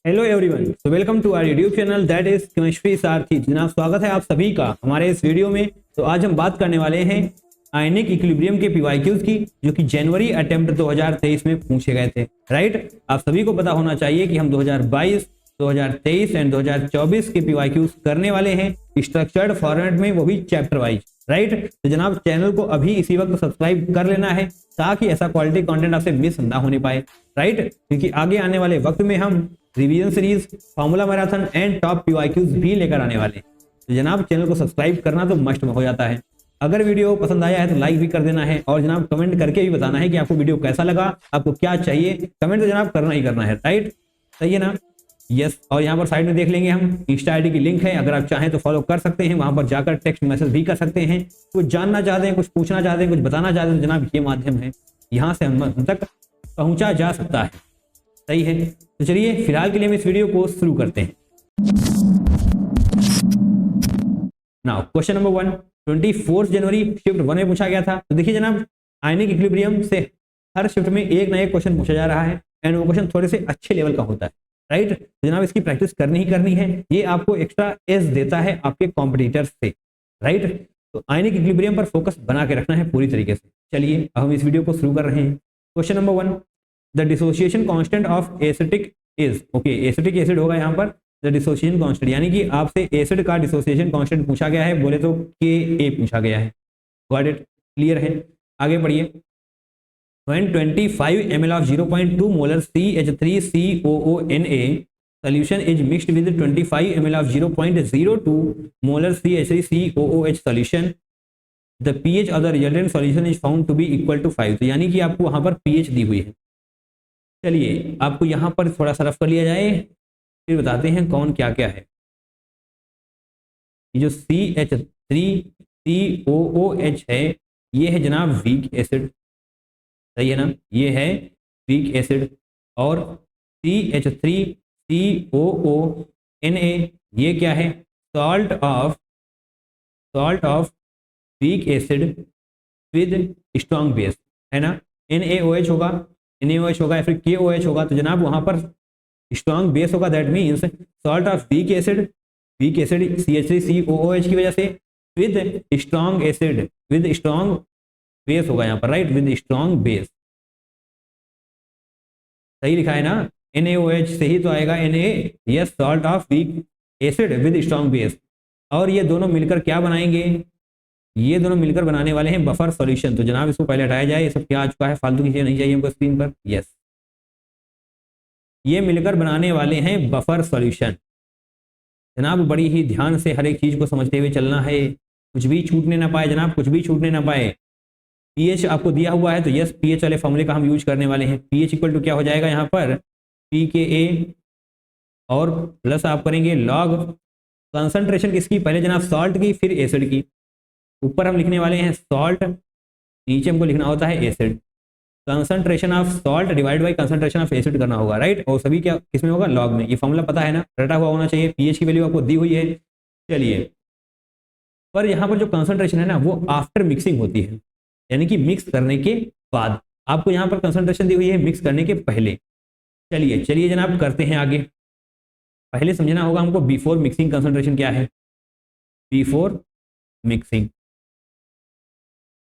Hello everyone, so welcome to our YouTube channel that is chemistry Sarathi. जनाब स्वागत है आप सभी का हमारे इस वीडियो में। तो आज हम बात करने वाले हैं आयनिक इक्विलिब्रियम के पीवाईक्यूज की, जो कि जनवरी अटेम्प्ट 2023 में पूछे गए थे। राइट, आप सभी को पता होना चाहिए कि हम 2022, 2023 एंड 2024 के पीवाईक्यूज करने वाले हैं स्ट्रक्चर्ड फॉर्मेट में, वो भी चैप्टर वाइज। राइट, तो जनाब चैनल को अभी इसी वक्त सब्सक्राइब कर लेना है ताकि ऐसा क्वालिटी कंटेंट आपसे मिस ना होने पाए। राइट, क्योंकि आगे आने वाले वक्त में हम revision series, formula marathon and top PYQs भी लेकर आने वाले हैं। तो जनाब चैनल को सब्सक्राइब करना तो मस्ट हो जाता है। अगर वीडियो पसंद आया है तो लाइक भी कर देना है, और जनाब कमेंट करके भी बताना है कि आपको वीडियो कैसा लगा, आपको क्या चाहिए। कमेंट तो जनाब करना ही करना है। राइट, सही है ना? यस। और यहाँ पर साइड में देख लेंगे हम इंस्टा आईडी की लिंक है, अगर आप चाहें तो फॉलो कर सकते हैं, वहां पर जाकर टेक्स्ट मैसेज भी कर सकते हैं। कुछ जानना चाहते हैं, कुछ पूछना चाहते हैं, कुछ बताना चाहते हैं, तो जनाब ये माध्यम है, यहाँ से हम तक पहुंचा जा सकता है। सही है, तो चलिए फिलहाल के लिए हम इस वीडियो को शुरू करते हैं। नाउ क्वेश्चन नंबर 1, 24 जनवरी शिफ्ट 1 में पूछा गया था। तो देखिए जनाब, आयनिक इक्विलिब्रियम से हर शिफ्ट में एक ना एक क्वेश्चन पूछा जा रहा है, एंड वो क्वेश्चन थोड़े से अच्छे लेवल का होता है। राइट, तो जनाब इसकी प्रैक्टिस करनी ही करनी है, ये आपको एक्स्ट्रा एज देता है आपके कॉम्पिटिटर्स से। राइट, तो आयनिक इक्विलिब्रियम पर फोकस बना के रखना है पूरी तरीके से। चलिए अब हम इस वीडियो को शुरू कर रहे हैं। Question number 1, the dissociation constant of acetic is, okay acetic acid होगा यहाँ पर द डिसोसिएशन कांस्टेंट, यानी कि आपसे एसिड का डिसोसिएशन कांस्टेंट पूछा गया है, बोले तो Ka पूछा गया है। Got it? क्लियर है? आगे पढ़िए। When 25 ml of 0.2 molar CH3COONA solution is mixed with 25 ml of 0.02 molar CH3COOH solution, the pH of the resultant solution is found to be equal to 5। तो यानी कि आपको वहां पर pH दी हुई है। चलिए आपको यहां पर थोड़ा सा रफ कर लिया जाए, फिर बताते हैं कौन क्या क्या है। ये जो CH3COOH है, ये है जनाब वीक एसिड। सही है ना? ये है वीक एसिड। और CH3COONA ये क्या है? Salt of weak acid with strong base, है ना? NaOH होगा, NaOH होगा या फिर KOH होगा, तो जनाब वहां पर स्ट्रॉन्ग बेस होगा। That means salt of weak acid CH3COOH की वजह से with strong acid with strong base होगा यहाँ पर। Right, with strong base. सही लिखा है ना? NaOH से ही तो आएगा Na। Yes, salt of weak acid with strong base. और ये दोनों मिलकर क्या बनाएंगे? ये दोनों मिलकर बनाने वाले हैं बफर सॉल्यूशन। तो जनाब इसको पहले हटाया जाए, ये सब क्या आ चुका है, फालतू की चीजें नहीं चाहिए हमको स्क्रीन पर। यस, ये मिलकर बनाने वाले हैं बफर सॉल्यूशन। जनाब बड़ी ही ध्यान से हर एक चीज को समझते हुए चलना है, कुछ भी छूटने ना पाए जनाब, कुछ भी छूटने ना पाए। पीएच आपको दिया हुआ है, तो यस पीएच वाले फॉर्मूले का हम यूज करने वाले हैं। पीएच इक्वल टू क्या हो जाएगा यहाँ पर? pKa और प्लस आप करेंगे लॉग कंसंट्रेशन किसकी? पहले जनाब सॉल्ट की, फिर एसिड की। ऊपर हम लिखने वाले हैं सॉल्ट, नीचे हमको लिखना होता है acid. Concentration of salt divide by concentration of acid करना होगा। राइट, और सभी क्या किसमें होगा? लॉग में। ये फॉर्मूला पता है ना, रटा हुआ होना चाहिए। पीएच की वैल्यू आपको दी हुई है। चलिए, पर यहाँ पर जो कंसंट्रेशन है ना, वो आफ्टर मिक्सिंग होती है, यानी कि मिक्स करने के बाद। आपको यहाँ पर कंसंट्रेशन दी हुई है मिक्स करने के पहले। चलिए चलिए जनाब करते हैं आगे। पहले समझना होगा हमको बिफोर मिक्सिंग कंसंट्रेशन क्या है। बिफोर मिक्सिंग,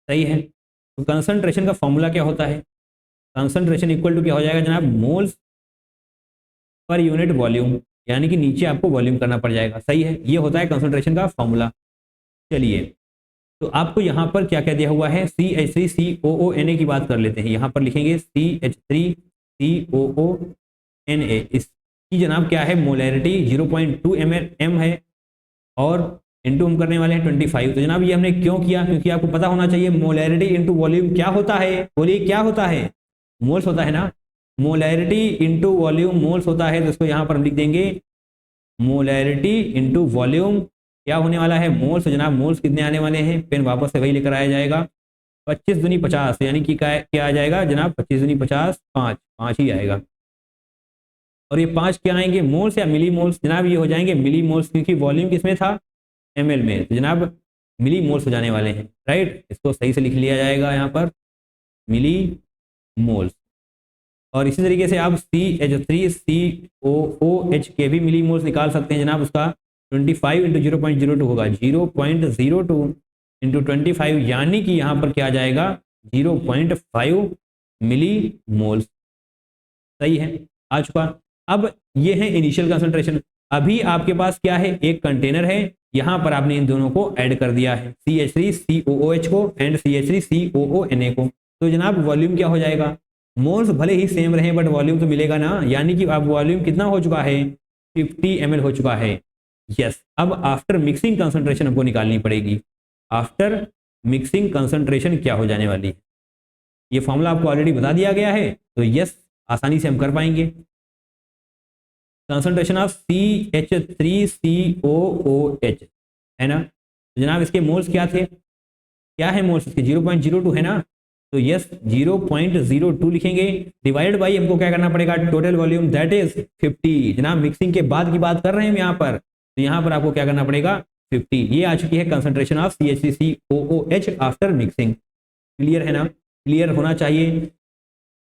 सही है। तो कंसंट्रेशन का फॉर्मूला क्या होता है? कंसंट्रेशन इक्वल टू क्या हो जाएगा जनाब? मोल्स पर यूनिट वॉल्यूम, यानी कि नीचे आपको वॉल्यूम करना पड़ जाएगा। सही है, ये होता है कंसंट्रेशन का फॉर्मूला। चलिए, तो आपको यहाँ पर क्या क्या दिया हुआ है? CH3COONA की बात कर लेते हैं। यहाँ पर लिखेंगे CH3COONA। इसकी जनाब क्या है? मोलैरिटी 0.2 m है, और इनटू हम करने वाले हैं 25। तो जनाब ये हमने क्यों किया? क्योंकि आपको पता होना चाहिए मोलैरिटी इनटू वॉल्यूम क्या होता है। बोलिए क्या होता है? मोल्स होता है ना। मोलैरिटी इनटू वॉल्यूम मोल्स होता है, तो इसको यहाँ पर हम लिख देंगे मोलैरिटी इनटू वॉल्यूम क्या होने वाला है? मोल्स। जनाब मोल्स कितने आने वाले हैं? पेन वापस से वही लेकर आया जाएगा, 25 दूनी 50, यानी कि क्या आ जाएगा जनाब? 25 दूनी 50, 5 ही आएगा। और ये 5 क्या आएंगे? मोल्स या मिली मोल्स? जनाब ये हो जाएंगे मिली मोल्स, क्योंकि वॉल्यूम किसमें था? ml में। तो जनाब मिली मोल्स हो जाने वाले हैं। राइट, इसको सही से लिख लिया जाएगा यहाँ पर मिली मोल्स। और इसी तरीके से आप CH3COOH के भी मिली मोल्स निकाल सकते हैं जनाब। उसका 25 इंटू 0.02 होगा, 0.02 इंटू 25, यानी कि यहाँ पर क्या आ जाएगा 0.5 मिली मोल्स। सही है, आ चुका। अब ये है इनिशियल कंसंट्रेशन। अभी आपके पास क्या है, एक कंटेनर है, यहां पर आपने इन दोनों को ऐड कर दिया है, CH3COOH को एंड CH3COONA को। तो जनाब वॉल्यूम क्या हो जाएगा, मोल्स भले ही सेम रहे बट वॉल्यूम तो मिलेगा ना, यानी कि अब वॉल्यूम कितना हो चुका है 50 ml हो चुका है। यस, अब आफ्टर मिक्सिंग कंसंट्रेशन हमको निकालनी पड़ेगी। आफ्टर मिक्सिंग कंसंट्रेशन क्या हो जाने वाली है, ये फॉर्मूला आपको ऑलरेडी बता दिया गया है, तो यस आसानी से हम कर पाएंगे। कंसंट्रेशन ऑफ CH3COOH है ना, तो जनाब इसके मोल्स क्या थे, क्या है मोल्स इसके 0.02 है ना, तो यस 0.02 लिखेंगे, डिवाइड बाई हमको क्या करना पड़ेगा टोटल वॉल्यूम दैट इज 50। जनाब मिक्सिंग के बाद की बात कर रहे हैं हम यहाँ पर, तो यहाँ पर आपको क्या करना पड़ेगा 50। ये आ चुकी है concentration of CH3COOH after mixing. Clear है ना, क्लियर होना चाहिए।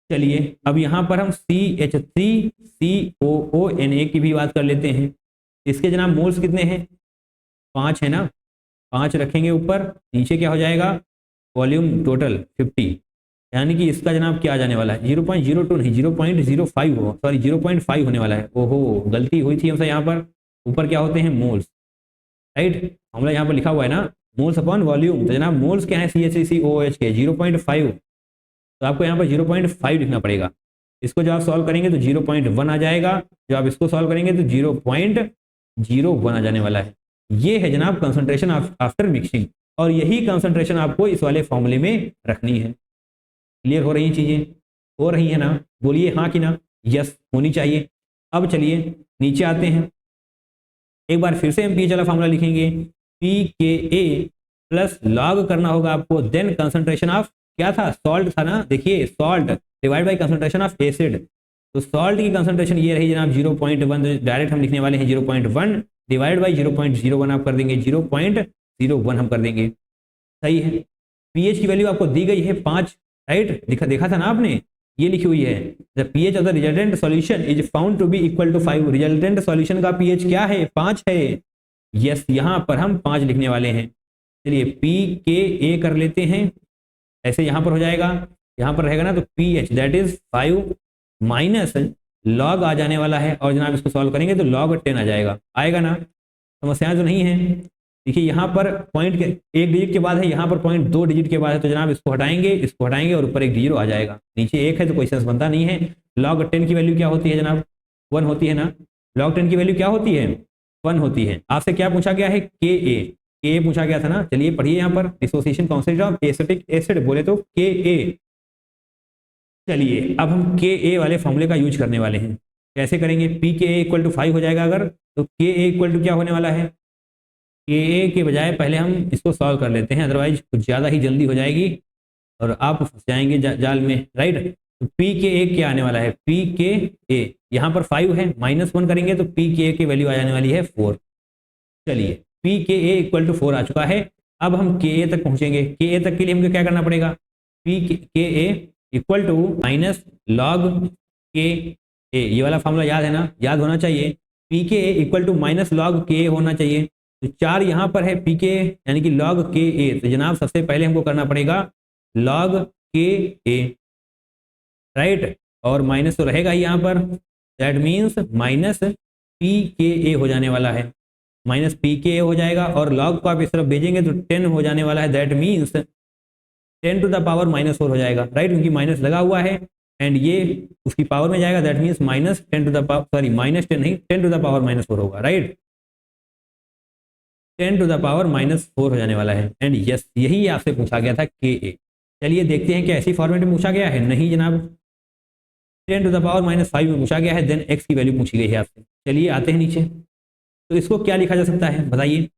चलिए अब यहाँ पर हम CH3COONA की भी बात कर लेते हैं। इसके जनाब मोल्स कितने हैं, 5 है ना, 5 रखेंगे ऊपर, नीचे क्या हो जाएगा वॉल्यूम टोटल 50, यानी कि इसका जनाब क्या आ जाने वाला है 0.02 नहीं 0.05 हो, सॉरी 0.5 होने वाला है। ओहो गलती हुई थी हमसे, यहाँ पर ऊपर क्या होते हैं मोल्स, राइट, हमला यहाँ पर लिखा हुआ है ना मोल्स अपॉन वॉल्यूम, तो जनाब मोल्स क्या है CH3COOH के 0.5, तो आपको यहाँ पर 0.5 लिखना पड़ेगा। इसको जब आप सॉल्व करेंगे तो 0.1 आ जाएगा, जब आप इसको सॉल्व करेंगे तो 0.01 आ जाने वाला है। ये है जनाब कंसंट्रेशन आफ्टर मिक्सिंग, और यही कंसंट्रेशन आपको इस वाले फॉर्मूले में रखनी है। क्लियर हो रही चीजें, हो रही है ना, बोलिए हाँ कि ना, यस होनी चाहिए। अब चलिए नीचे आते हैं, एक बार फिर से हम पीएच वाला फॉर्मूला लिखेंगे, pKa प्लस लॉग करना होगा आपको, देन कंसंट्रेशन ऑफ क्या था सॉल्ट था ना, देखिए salt divide by concentration of acid, तो सॉल्ट की कंसंट्रेशन ये रही जनाब 0.1, डायरेक्ट हम लिखने वाले हैं 0.1 डिवाइड बाई 0.01 आप कर देंगे 0.01 हम कर देंगे। सही है, पीएच की वैल्यू आपको दी गई है 5, राइट, देखा था ना आपने, ये लिखी हुई है the pH of the resultant solution is found to be equal to 5। Resultant solution का पीएच क्या है 5 है। यस यहाँ पर हम 5 लिखने वाले हैं। चलिए pKa कर लेते हैं, ऐसे यहाँ पर हो जाएगा, यहाँ पर रहेगा ना, तो pH that is 5 minus log आ जाने वाला है, और जनाब इसको सॉल्व करेंगे तो log 10 आ जाएगा, आएगा ना, समस्याएं तो नहीं है। देखिए यहाँ पर पॉइंट के 1 डिजिट के बाद है, यहाँ पर पॉइंट 2 डिजिट के बाद है, तो जनाब इसको हटाएंगे और ऊपर 1 जीरो आ जाएगा, नीचे 1 है तो कोई सेंस बनता नहीं है। log 10 की वैल्यू क्या होती है जनाब 1 होती है ना, log 10 की वैल्यू क्या होती है 1 होती है। आपसे क्या पूछा गया है Ka पूछा गया था ना, चलिए पढ़िए यहाँ पर dissociation constant of acetic acid बोले तो Ka। चलिए अब हम Ka वाले फॉर्मूले का यूज करने वाले हैं, कैसे करेंगे, pKa इक्वल टू 5 हो जाएगा अगर, तो Ka इक्वल टू क्या होने वाला है, Ka के बजाय पहले हम इसको सॉल्व कर लेते हैं, अदरवाइज कुछ ज़्यादा ही जल्दी हो जाएगी और आप फंस जाएंगे जाल में, राइट। तो pKa क्या आने वाला है, pKa यहाँ पर 5 है, -1 करेंगे तो pKa की वैल्यू आ जाने वाली है 4। चलिए pKa इक्वल टू 4 आ चुका है। अब हम Ka तक पहुंचेंगे, Ka तक के लिए हमको क्या करना पड़ेगा, pKa equal to minus log Ka, ये वाला फॉर्मूला याद है ना, याद होना चाहिए, pKa equal to minus log Ka होना चाहिए। तो 4 यहाँ पर है pKa यानी कि log Ka, तो जनाब सबसे पहले हमको करना पड़ेगा log Ka, राइट, और माइनस तो रहेगा ही यहाँ पर, दैट मीन्स माइनस pKa हो जाने वाला है, माइनस pKa हो जाएगा, और log को आप इस तरफ भेजेंगे तो 10 हो जाने वाला है, that means 10 to the power -4 हो जाएगा, राइट, क्योंकि माइनस लगा हुआ है एंड ये उसकी पावर में जाएगा, that means -10 to the power, sorry -10 नहीं 10 टू द पावर -4 होगा, राइट, 10 टू द पावर -4 हो जाने वाला है। एंड यस यही आपसे पूछा गया था Ka। चलिए देखते हैं कि ऐसी फॉर्मेट में पूछा गया है, नहीं जनाब 10 टू द पावर -5 में पूछा गया है, देन x की वैल्यू पूछी गई है आपसे। चलिए आते हैं नीचे, तो इसको क्या लिखा जा सकता है बताइए,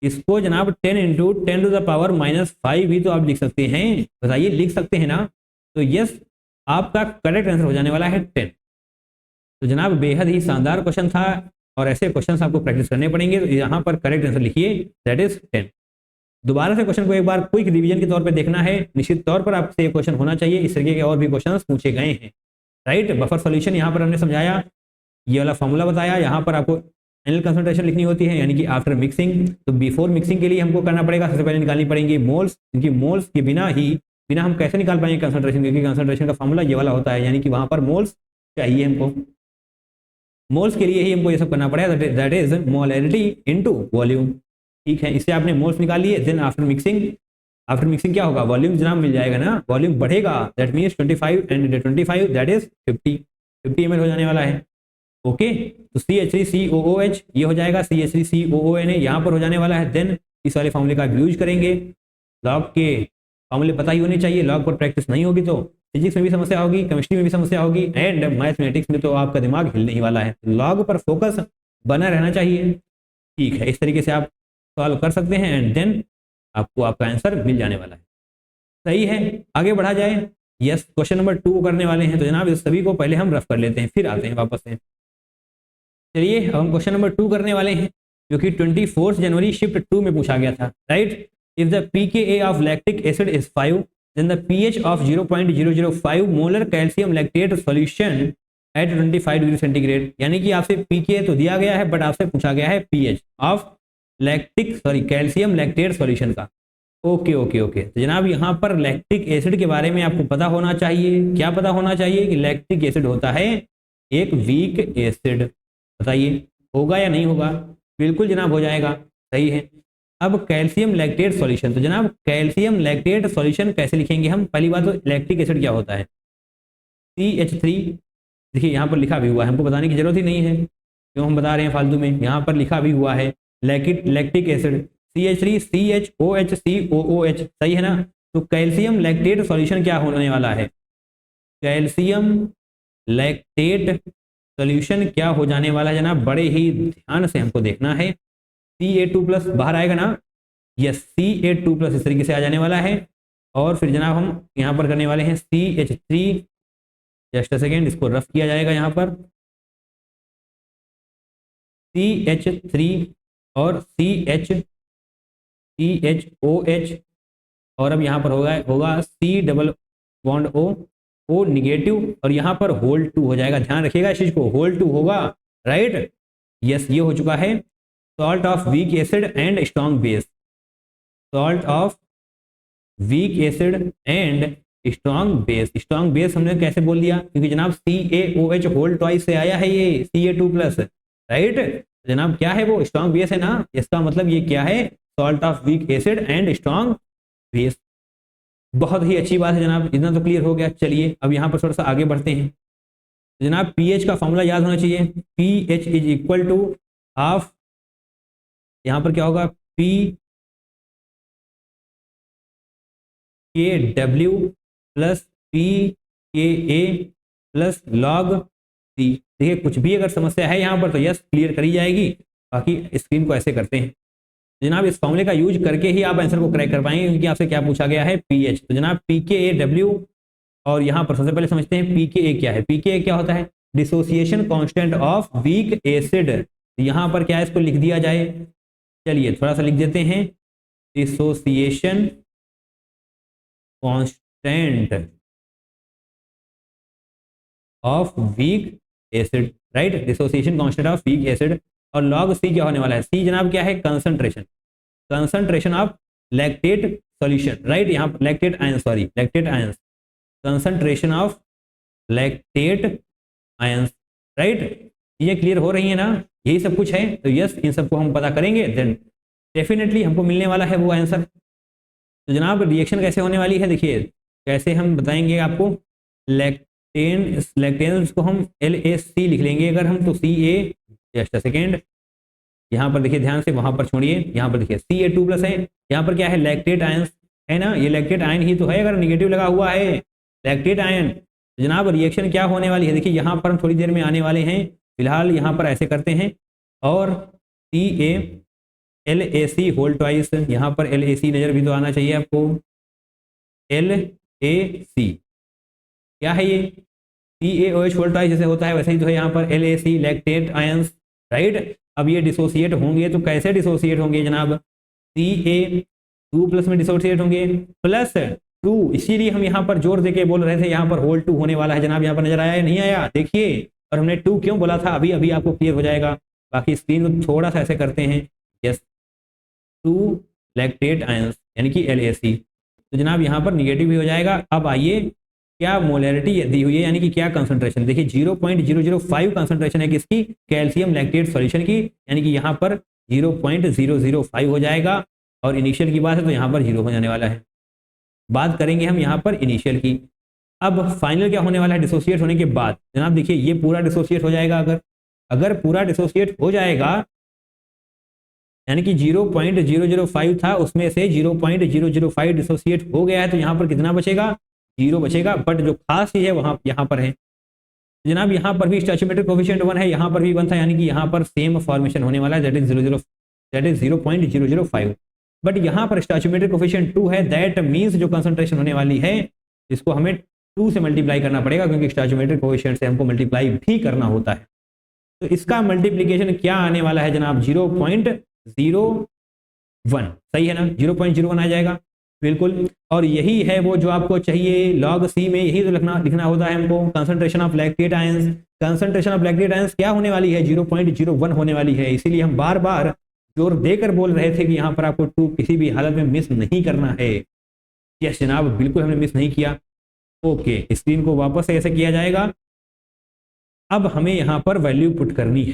इसको जनाब 10 इंटू 10 टू द पावर -5 भी तो आप लिख सकते हैं, बताइए लिख सकते हैं ना, तो यस आपका करेक्ट आंसर हो जाने वाला है 10। तो जनाब बेहद ही शानदार क्वेश्चन था, और ऐसे क्वेश्चंस आपको प्रैक्टिस करने पड़ेंगे, तो यहाँ पर करेक्ट आंसर लिखिए दैट इज 10। दोबारा से क्वेश्चन को एक बार क्विक रिवीजन के तौर पे देखना है, निश्चित तौर पर आपसे ये क्वेश्चन होना चाहिए, इस तरीके के और भी क्वेश्चंस पूछे गए हैं, राइट। बफर सॉल्यूशन यहाँ पर हमने समझाया, ये वाला फॉर्मूला बताया। यहाँ पर आपको फाइनल कंसंट्रेशन लिखनी होती है, यानी कि आफ्टर मिक्सिंग। तो बिफोर मिक्सिंग के लिए हमको करना पड़ेगा, सबसे पहले निकालनी पड़ेंगी मोल्स, क्योंकि मोल्स के बिना हम कैसे निकाल पाएंगे कंसंट्रेशन, क्योंकि कंसंट्रेशन का फॉर्मूला ये वाला होता है, यानी कि वहां पर मोल्स चाहिए हमको। मोल्स के लिए ही हमको ये सब करना पड़ेगा, that is molarity into volume. ठीक है, इससे आपने मोल्स निकाल लिए। देन आफ्टर मिक्सिंग क्या होगा, वॉल्यूम जनाब मिल जाएगा ना, वॉल्यूम बढ़ेगा, that means 25 and 25 that is 50 ml हो जाने वाला है। ओके, तो CH3COOH ये हो जाएगा, CH3COONA यहाँ पर हो जाने वाला है। देन इस वाले फॉर्मूले का यूज करेंगे। लॉग के फॉर्मूले पता ही होने चाहिए, लॉग पर प्रैक्टिस नहीं होगी तो फिजिक्स में भी समस्या होगी, केमिस्ट्री में भी समस्या होगी, एंड मैथमेटिक्स में तो आपका दिमाग हिलने ही वाला है। लॉग पर फोकस बना रहना चाहिए। ठीक है, इस तरीके से आप सॉल्व कर सकते हैं एंड देन आपको आपका आंसर मिल जाने वाला है। सही है, आगे बढ़ा जाए। यस, क्वेश्चन नंबर 2 करने वाले हैं, तो जनाब इस सभी को पहले हम रफ कर लेते हैं, फिर आते हैं वापस से। चलिए, अब हम क्वेश्चन नंबर 2 करने वाले हैं, जो कि 24 जनवरी शिफ्ट 2 में पूछा गया था। Right, if the pKa of lactic acid is 5 then the pH of 0.005 molar calcium lactate solution at 25 degree centigrade. यानी कि आपसे pKa तो दिया गया है, बट आपसे पूछा गया है pH of calcium lactate solution का। ओके ओके ओके, तो जनाब यहाँ पर लैक्टिक एसिड के बारे में आपको पता होना चाहिए। क्या पता होना चाहिए कि लैक्टिक एसिड होता है एक वीक एसिड। बताइए होगा या नहीं होगा? बिल्कुल जनाब हो जाएगा, सही है। अब कैल्शियम लैक्टेट सॉल्यूशन, तो जनाब कैल्शियम लैक्टेट सॉल्यूशन कैसे लिखेंगे हम? पहली बात तो लैक्टिक एसिड क्या होता है, CH3। देखिए यहाँ पर लिखा भी हुआ है, हमको बताने की जरूरत ही नहीं है, क्यों हम बता रहे हैं फालतू में। यहाँ पर लिखा भी हुआ है लैक्टिक एसिड CH3CHOHCOOH, सही है ना। तो कैल्शियम लैक्टेट सॉल्यूशन क्या होने वाला है? कैल्शियम लैक्टेट सॉल्यूशन क्या हो जाने वाला है जनाब? बड़े ही ध्यान से हमको देखना है। Ca2+ बाहर आएगा ना, यस, Ca2+ इस तरीके से आ जाने वाला है। और फिर जनाब हम यहाँ पर करने वाले हैं CH3, जस्ट अ सेकेंड, इसको रफ किया जाएगा यहाँ पर CH3 और CHOH, और अब यहाँ पर होगा C+O निगेटिव, और यहाँ पर होल 2 हो जाएगा। ध्यान रखिएगा इस चीज को, होल 2 होगा, राइट। यस, ये हो चुका है। Salt of weak acid and strong base, salt of weak acid and strong base हमने कैसे बोल दिया? क्योंकि जनाब CaOH होल ट्वाइस से आया है ये Ca2+, राइट। जनाब क्या है वो? स्ट्रॉन्ग बेस है ना। इसका मतलब ये क्या है? Salt of weak acid and strong base. बहुत ही अच्छी बात है जनाब, इतना तो क्लियर हो गया। चलिए अब यहाँ पर थोड़ा सा आगे बढ़ते हैं। जनाब pH का फॉर्मूला याद होना चाहिए, pH is equal to half, यहाँ पर क्या होगा, pKw plus pKa plus log C। देखिए कुछ भी अगर समस्या है यहाँ पर तो यस क्लियर करी जाएगी, बाकी स्क्रीन को ऐसे करते हैं। जनाब इस फॉर्मूले का यूज करके ही आप आंसर को क्रैक कर पाएंगे, क्योंकि आपसे क्या पूछा गया है, pH। तो जनाब pKaw, और यहाँ पर सबसे पहले समझते हैं pKa क्या है। pKa क्या होता है? Dissociation constant of weak acid. यहाँ पर क्या है, इसको लिख दिया जाए। चलिए थोड़ा सा लिख देते हैं, dissociation constant of weak acid, right, dissociation constant of weak acid. और log C क्या होने वाला है? C जनाब क्या है? Concentration of lactate solution, right. यहाँ lactate ions, concentration of lactate ions, right. ये क्लियर हो रही है ना? यही सब कुछ है। तो यस, इन सबको हम पता करेंगे, देन डेफिनेटली हमको मिलने वाला है वो आंसर। तो जनाब रिएक्शन कैसे होने वाली है, देखिए कैसे हम बताएंगे आपको। लैक्टेन्स को हम LAC लिख लेंगे अगर हम, तो CA, जस्ट अ सेकेंड, यहाँ पर देखिए ध्यान से, वहां पर छोड़िए, यहाँ पर देखिए Ca2+ है, यहाँ पर क्या है, लैक्टेट आयंस है ना, ये लैक्टेट आयन ही तो है, अगर निगेटिव लगा हुआ है लैक्टेट आयन। जनाब रिएक्शन क्या होने वाली है, देखिए यहाँ पर हम थोड़ी देर में आने वाले हैं, फिलहाल यहाँ पर ऐसे करते हैं। और CaLaC होल ट्वाइस, यहाँ पर LAC नजर भी तो आना चाहिए आपको। LAC क्या है ये? CaOH होल ट्वाइस जैसे होता है वैसे ही तो है यहाँ पर LAC, लैक्टेट आयंस, राइट। अब ये डिसोसिएट होंगे तो कैसे डिसोसिएट होंगे जनाब? Ca2+ में डिसोसिएट होंगे, प्लस ट्रू, इसीलिए हम यहाँ पर जोर देके बोल रहे थे यहाँ पर होल ट्रू होने वाला है जनाब। यहाँ पर नजर आया या नहीं आया, देखिए। और हमने ट्रू क्यों बोला था अभी अभी आपको क्लियर हो जाएगा। बाकी स्क्रीन को थोड़ा सा ऐसे करते हैं, यस, टू लैक्टेट आयंस यानी कि LAC। तो जनाब यहाँ पर निगेटिव भी हो जाएगा। अब आइए क्या मोलैरिटी दी हुई है यानी कि क्या कंसंट्रेशन, देखिए 0.005 कंसंट्रेशन है किसकी, कैल्शियम लैक्टेट सॉल्यूशन की, यानी कि यहाँ पर 0.005 हो जाएगा। और इनिशियल की बात है तो यहाँ पर 0 हो जाने वाला है। बात करेंगे हम यहाँ पर इनिशियल की। अब फाइनल क्या होने वाला है डिसोसिएट होने के बाद, जनाब देखिए ये पूरा डिसोसिएट हो जाएगा। अगर पूरा डिसोसिएट हो जाएगा यानी कि 0.005 था उसमें से 0.005 डिसोसिएट हो गया है तो यहाँ पर कितना बचेगा, 0 बचेगा। बट जो खास चीज है वहां यहाँ पर है जनाब, यहाँ पर भी स्टोइचियोमेट्रिक कोएफिशिएंट 1 है, यहाँ पर भी 1 था, यानी कि यहाँ पर सेम फॉर्मेशन होने वाला है, दैट इज 0.005। बट यहाँ पर स्टोइचियोमेट्रिक कोएफिशिएंट 2 है, दैट मींस जो कंसंट्रेशन होने वाली है इसको हमें 2 से मल्टीप्लाई करना पड़ेगा, क्योंकि स्टोइचियोमेट्रिक कोएफिशिएंट से हमको मल्टीप्लाई भी करना होता है। तो इसका मल्टीप्लीकेशन क्या आने वाला है जनाब, 0.01, सही है ना, 0.01 आ जाएगा बिल्कुल। और यही है वो जो आपको चाहिए लॉग सी में, यही तो लिखना होता है हमको, concentration of lactate ions. Concentration of lactate ions क्या होने वाली है, 0.01 होने वाली है। इसीलिए हम बार बार जोर देकर बोल रहे थे कि यहाँ पर आपको 2 किसी भी हालत में मिस नहीं करना है। यस जनाब, बिल्कुल हमने मिस नहीं किया। ओके, स्क्रीन को वापस से ऐसे किया जाएगा। अब हमें यहाँ पर वैल्यू पुट करनी है।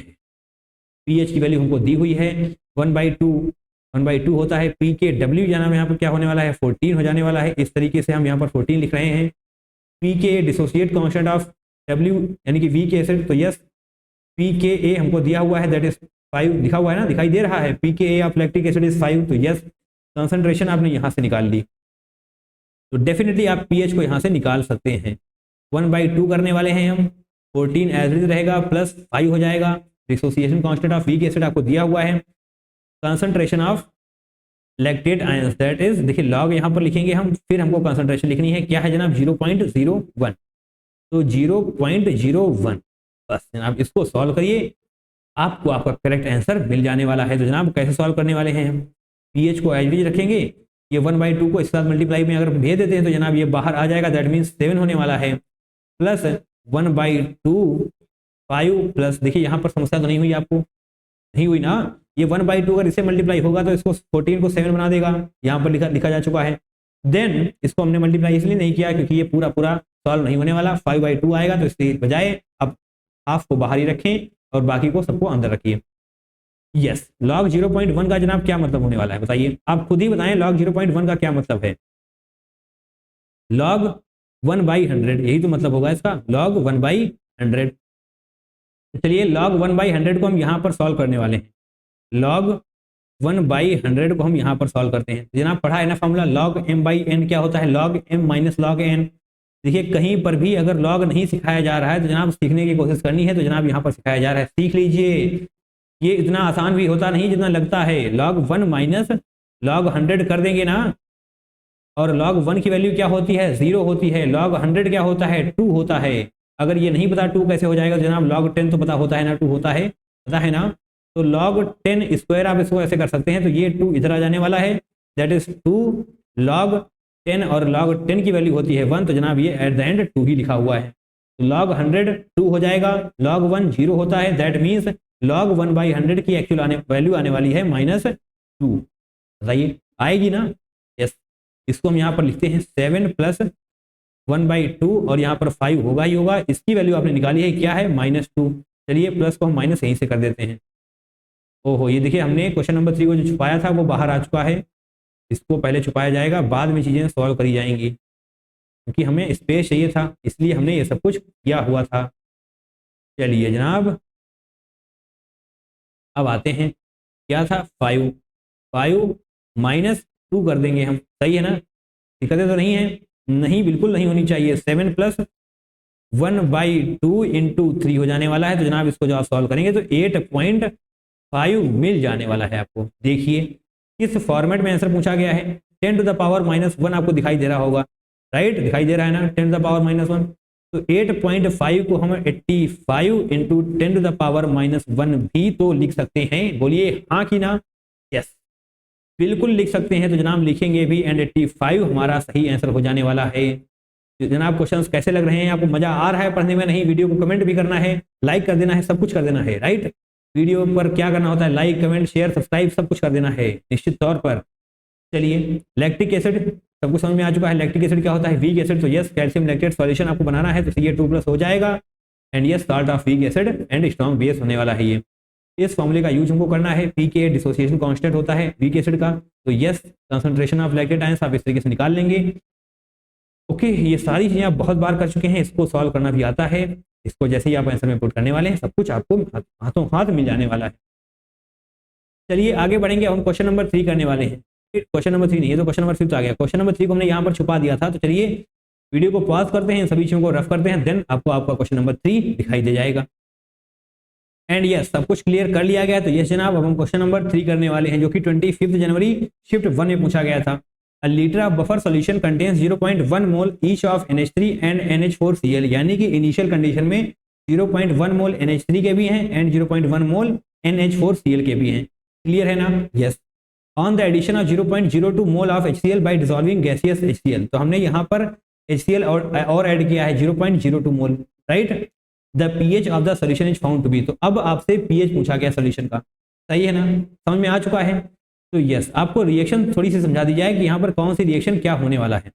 पीएच की वैल्यू हमको दी हुई है 1/2 होता है पी के डब्ल्यू, जाना यहाँ पर क्या होने वाला है 14 हो जाने वाला है। इस तरीके से हम यहाँ पर 14 लिख रहे हैं। पी के डिसोसिएट कांस्टेंट ऑफ डब्ल्यू यानी कि वी के एसिड, तो यस पी के ए हमको दिया हुआ है, दैट इज 5 लिखा हुआ है ना, दिखाई दे रहा है, पी के ए ऑफ लैक्टिक एसिड इज 5। तो यस कंसंट्रेशन आपने यहाँ से निकाल ली, तो डेफिनेटली आप पीएच को यहाँ से निकाल सकते हैं। 1/2 करने वाले हैं हम, 14 एज इट रहेगा प्लस 5 हो जाएगा। Dissociation constant of weak acid आपको दिया हुआ है। Concentration of lactate ions that is, देखिए लॉग यहाँ पर लिखेंगे हम, फिर हमको कंसंट्रेशन लिखनी है, क्या है जनाब 0.01। तो 0.01 बस जनाब, इसको सॉल्व करिए, आपको आपका करेक्ट आंसर मिल जाने वाला है। तो जनाब कैसे सॉल्व करने वाले हैं हम, पीएच को एज इट रखेंगे, ये 1/2 को इस साथ मल्टीप्लाई में अगर भेज देते हैं तो जनाब ये बाहर आ जाएगा, दैट मीन्स 7 होने वाला है, प्लस 1/2 5 प्लस, देखिए यहाँ पर समस्या तो नहीं हुई आपको, नहीं हुई ना, ये 1/2 अगर इससे मल्टीप्लाई होगा तो इसको 14 को 7 बना देगा, यहाँ पर लिखा जा चुका है। देन इसको हमने मल्टीप्लाई इसलिए नहीं किया क्योंकि ये पूरा सॉल्व नहीं होने वाला, 5/2 आएगा, तो इसके बजाय अब हाफ को बाहर ही रखें और बाकी को सबको अंदर रखिए। यस, लॉग 0.1 का जनाब क्या मतलब होने वाला है बताइए, आप खुद ही बताएं, लॉग 0.1 का क्या मतलब है। लॉग 1/100, यही तो मतलब होगा इसका, लॉग 1/100। चलिए लॉग 1/100 को हम यहाँ पर सॉल्व करने वाले हैं। लॉग 1/100 को हम यहाँ पर सॉल्व करते हैं। जनाब पढ़ा है ना फॉर्मूला, लॉग m/n क्या होता है, log m minus log n। देखिए कहीं पर भी अगर लॉग नहीं सिखाया जा रहा है तो जनाब सीखने की कोशिश करनी है, तो जनाब यहाँ पर सिखाया जा रहा है, सीख लीजिए। ये इतना आसान भी होता नहीं जितना लगता है। लॉग 1 माइनस लॉग 100 कर देंगे ना, और लॉग 1 की वैल्यू क्या होती है 0 होती है, लॉग 100 क्या होता है 2 होता है। अगर ये नहीं पता 2 कैसे हो जाएगा, तो जनाब लॉग 10 तो पता होता है ना, 2 होता है, पता है ना। तो लॉग 10 स्क्वायर आप इसको ऐसे कर सकते हैं, तो ये 2 इधर आ जाने वाला है, दैट इज 2 लॉग 10, और लॉग 10 की वैल्यू होती है 1, तो जनाब ये एट द एंड 2 ही लिखा हुआ है। तो लॉग 100 2 हो जाएगा, लॉग 1 0 होता है, दैट मीन्स लॉग 1/100 की एक्चुअल वैल्यू आने वाली है -2। बताइए आएगी ना, यस। इसको हम यहाँ पर लिखते हैं 7 प्लस 1/2, और यहाँ पर 5 होगा ही होगा, इसकी वैल्यू आपने निकाली है क्या है -2। चलिए प्लस को हम माइनस यहीं से कर देते हैं। ओहो, ये देखिए हमने क्वेश्चन नंबर 3 को जो छुपाया था वो बाहर आ चुका है, इसको पहले छुपाया जाएगा, बाद में चीज़ें सॉल्व करी जाएंगी, क्योंकि हमें स्पेस चाहिए था, इसलिए हमने ये सब कुछ किया हुआ था। चलिए जनाब अब आते हैं, क्या था 5 -2 कर देंगे हम, सही है ना, दिक्कतें तो नहीं है, नहीं बिल्कुल नहीं होनी चाहिए। 7 प्लस 1/2 इंटू 3 हो जाने वाला है, तो जनाब इसको जब आप सॉल्व करेंगे तो 8.5 मिल जाने वाला है आपको। देखिए किस फॉर्मेट में आंसर पूछा गया है, 10 टू द पावर -1 आपको दिखाई दे रहा होगा, राइट, दिखाई दे रहा है ना 10 टू द पावर -1। तो 8.5 को हम 85 इंटू 10 टू द पावर -1 भी तो लिख सकते हैं, बोलिए हाँ कि ना, यस। बिल्कुल लिख सकते हैं, तो जनाब लिखेंगे भी, एंड 85 हमारा सही आंसर हो जाने वाला है। तो जनाब क्वेश्चंस कैसे लग रहे हैं आपको, मजा आ रहा है पढ़ने में? नहीं, वीडियो को कमेंट भी करना है, लाइक कर देना है, सब कुछ कर देना है, राइट। वीडियो पर क्या करना होता है, लाइक कमेंट शेयर सब्सक्राइब सब कुछ कर देना है निश्चित तौर पर। चलिए, लैक्टिक एसिड सबको समझ में आ चुका है, लैक्टिक एसिड क्या होता है, वीक एसिड, तो यस कैल्शियम लैक्टेट सॉल्यूशन आपको बनाना है, तो Ca2+ हो जाएगा, and yes salt of weak acid and strong base होने वाला है ये। इस फॉर्मूले का यूज हमको करना है, पीके डिसोसिएशन कांस्टेंट होता है वीक एसिड का, तो yes concentration of lactate ions आप इस तरीके से निकाल लेंगे। ओके, ये सारी चीजें आप बहुत बार कर चुके हैं, इसको सॉल्व करना भी आता है, इसको जैसे ही आप आंसर में पुट करने वाले हैं सब कुछ आपको हाथों हाथ मिल जाने वाला है। चलिए आगे बढ़ेंगे, हम क्वेश्चन नंबर 3 करने वाले हैं। क्वेश्चन नंबर 3 नहीं, ये तो क्वेश्चन नंबर 5 आ गया, क्वेश्चन नंबर 3 को हमने यहाँ पर छुपा दिया था, तो चलिए वीडियो को पॉज करते हैं, सभी चीजों को रफ करते हैं, देन आपको आपका क्वेश्चन नंबर 3 दिखाई दे जाएगा। एंड यस, सब कुछ क्लियर कर लिया गया, तो यस जनाब अब हम क्वेश्चन नंबर 3 करने वाले हैं, जो कि 25 जनवरी शिफ्ट 1 में पूछा गया था। A liter of buffer solution contains 0.1 mole each of NH3 and NH4Cl, यानी कि इनिशियल कंडीशन में 0.1 मोल NH3 के भी हैं एंड 0.1 मोल NH4Cl के भी हैं। क्लियर है ना? Yes. On the addition of 0.02 mole of HCl by dissolving gaseous HCl, तो हमने यहाँ पर HCl और ऐड किया है 0.02 mole, right. The pH of the solution is found to be, तो अब आपसे pH पूछा गया सोल्यूशन का, सही है ना? समझ में आ चुका है? तो यस, आपको रिएक्शन थोड़ी सी समझा दी जाए कि यहाँ पर कौन सी रिएक्शन क्या होने वाला है।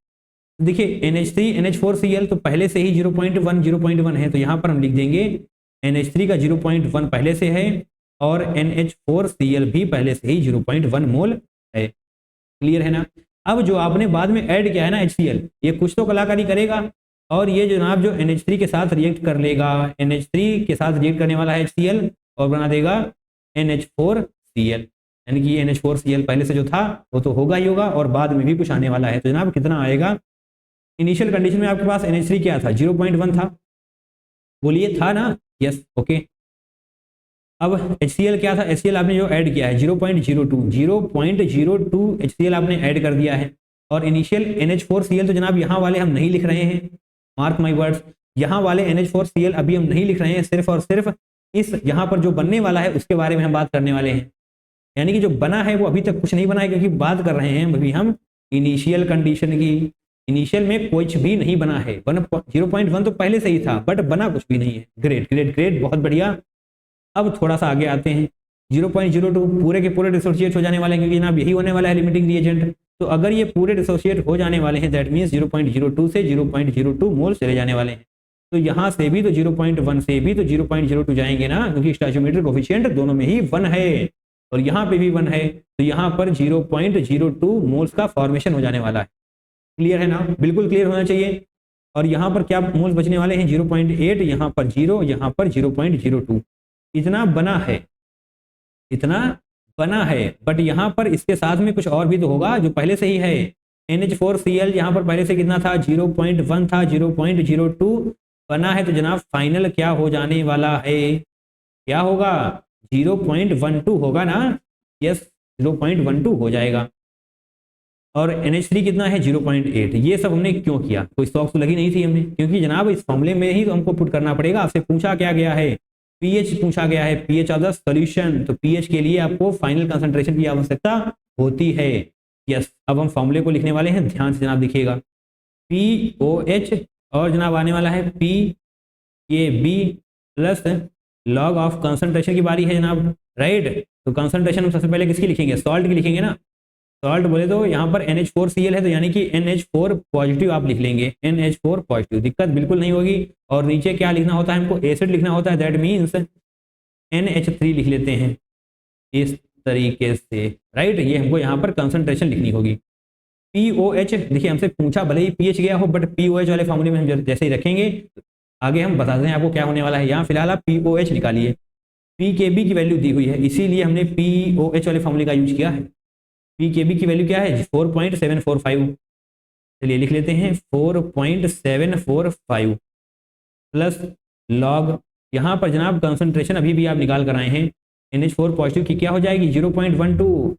देखिए NH3 NH4Cl तो पहले से ही 0.1 है, तो यहाँ पर हम लिख देंगे NH3 का 0.1 पहले से है और NH4Cl भी पहले से ही 0.1 मोल है। क्लियर है ना? अब जो आपने बाद में ऐड किया है ना HCl, ये कुछ तो कलाकारी करेगा, और ये जनाब जो NH3 के साथ रिएक्ट कर लेगा, NH3 के साथ रिएक्ट करने वाला है HCl और बना देगा NH4Cl, यानी कि NH4Cl पहले से जो था वो तो होगा ही होगा और बाद में भी कुछ आने वाला है। तो जनाब कितना आएगा? इनिशियल कंडीशन में आपके पास NH3 क्या था? 0.1 था, बोलिए था ना? Yes, okay. अब HCl क्या था? HCl आपने जो ऐड किया है 0.02 HCl आपने ऐड कर दिया है, और इनिशियल NH4Cl तो जनाब यहाँ वाले हम नहीं लिख रहे हैं, मार्क माई वर्ड्स, यहाँ वाले NH4Cl अभी हम नहीं लिख रहे हैं, सिर्फ और सिर्फ इस यहाँ पर जो बनने वाला है उसके बारे में हम बात करने वाले हैं। यानी कि जो बना है वो अभी तक कुछ नहीं बना है, क्योंकि बात कर रहे हैं अभी हम इनिशियल कंडीशन की। इनिशियल में कुछ भी नहीं बना है, 0.1 तो पहले से ही था बट बना कुछ भी नहीं है। ग्रेट ग्रेट ग्रेट, बहुत बढ़िया। अब थोड़ा सा आगे आते हैं, 0.02 पूरे के पूरे डिसोसिएट हो जाने वाले हैं, क्योंकि जनाब यही होने वाला है लिमिटिंग रिएजेंट। तो अगर ये पूरे डिसोसिएट हो जाने वाले हैं, दैट मीन्स 0.02 से 0.02 मोल चले जाने वाले हैं। तो यहाँ से भी तो 0.1 से भी तो 0.02 जाएंगे ना, क्योंकि स्टोइचोमेट्रिक कोफिशिएंट दोनों में ही 1 है और यहाँ पे भी 1 है, तो यहाँ पर 0.02 मोल्स का फॉर्मेशन हो जाने वाला है। क्लियर है ना? बिल्कुल क्लियर होना चाहिए। और यहाँ पर क्या मोल्स बचने वाले हैं? 0.8, यहाँ पर 0, यहाँ पर 0.02। इतना बना है, इतना बना है, बट यहाँ पर इसके साथ में कुछ और भी तो होगा जो पहले से ही है। NH4Cl यहाँ पर पहले से कितना था? 0.1 था, 0.02 बना है, तो जनाब फाइनल क्या हो जाने वाला है? क्या होगा? 0.12 होगा ना? यस, 0.12 हो जाएगा। और NH3 कितना है? 0.8। ये सब हमने क्यों किया? कोई शौक तो लगी नहीं थी हमें, क्योंकि जनाब इस फॉर्मूले में ही तो हमको पुट करना पड़ेगा। आपसे पूछा क्या गया है? pH पूछा गया है, pH ऑफ द सॉल्यूशन। तो pH के लिए आपको फाइनल कंसंट्रेशन की आवश्यकता होती है। यस, अब हम फॉर्मूले को लिखने वाले हैं, ध्यान से जनाब देखिएगा। POH और जनाब आने वाला है PKB plus log of concentration की बारी है जनाब, राइट। तो कंसंट्रेशन हम सबसे पहले किसकी लिखेंगे? सॉल्ट की लिखेंगे ना। सॉल्ट बोले तो यहाँ पर NH4Cl है, तो यानी कि NH4 पॉजिटिव आप लिख लेंगे, NH4 पॉजिटिव, दिक्कत बिल्कुल नहीं होगी। और नीचे क्या लिखना होता है? हमको एसिड लिखना होता है, दैट मीन्स NH3 लिख लेते हैं इस तरीके से, राइट। ये हमको यहाँ पर कंसंट्रेशन लिखनी होगी। POH देखिए हमसे पूछा, भले ही pH गया हो, बट POH वाले फॉर्मूले में हम जैसे ही रखेंगे, आगे हम बताते हैं आपको क्या होने वाला है। यहाँ फिलहाल आप POH निकालिए, PKB की वैल्यू दी हुई है, इसीलिए हमने POH वाले फॉर्मूले का यूज किया है। PKB की वैल्यू क्या है? 4.745। चलिए लिख लेते हैं 4.745 प्लस लॉग, यहाँ पर जनाब कंसंट्रेशन अभी भी आप निकाल कर आए हैं, NH4 पॉजिटिव की क्या हो जाएगी? 0.12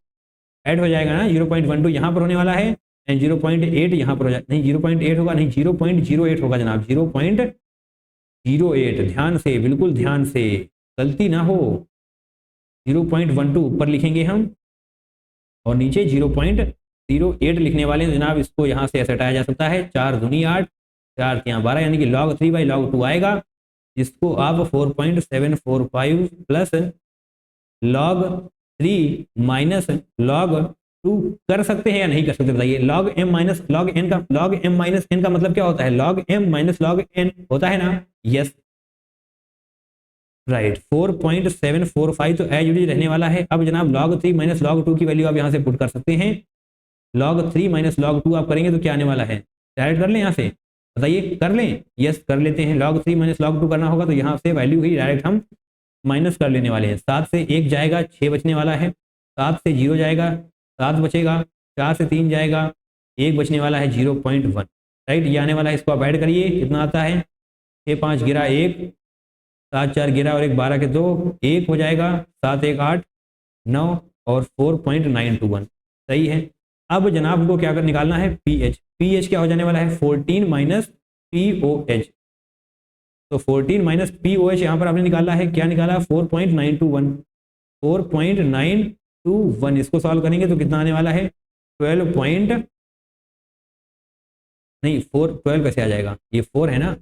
ऐड हो जाएगा ना, 0.12 यहाँ पर होने वाला है एंड 0.8 यहाँ पर हो जाए, नहीं 0.8 होगा, नहीं 0.08 होगा जनाब, 0.08। ध्यान से, बिल्कुल ध्यान से, गलती ना हो। 0.12 ऊपर लिखेंगे हम और नीचे 0.08 लिखने वाले हैं जनाब, इसको यहाँ से ऐसे हटाया जा सकता है, 4 दूनी 8, 4 यहाँ 12, यानी कि log 3/log 2 आएगा, जिसको आप 4.745 प्लस log 3 माइनस log 2 कर सकते हैं या नहीं कर सकते बताइए। log m minus log n का मतलब क्या होता है? log m minus log n होता है ना? यस राइट, 4.745 तो एज इट इज रहने वाला है। अब जनाब log 3 माइनस log 2 की वैल्यू आप यहाँ से पुट कर सकते हैं। log 3 माइनस log 2 आप करेंगे तो क्या आने वाला है? डायरेक्ट कर लें यहाँ से, बताइए कर लें? यस कर लेते हैं। log 3 माइनस log 2 करना होगा तो यहाँ से वैल्यू ही डायरेक्ट हम माइनस कर लेने वाले हैं। 7 से 1 जाएगा, 6 बचने वाला है। 7 से 0 जाएगा, 7 बचेगा। 4 से 3 जाएगा, 1 बचने वाला है, 0.1 राइट, ये आने वाला है। इसको आप ऐड करिए, कितना आता है? 6 5 गिरा 1, 7 4 गिरा और 1 12 के 2, 1 हो जाएगा, 7 1 8 9 और 4.921 सही है। अब जनाब को क्या कर निकालना है? पीएच क्या हो जाने वाला है? 14 माइनस पीओएच। तो 14 माइनस पीओएच यहाँ पर आपने निकाला है, क्या निकाला? 4.921 4.921। इसको सॉल्व करेंगे तो कितना आने वाला है? 12 कैसे आ जाएगा? ये 4 है ना?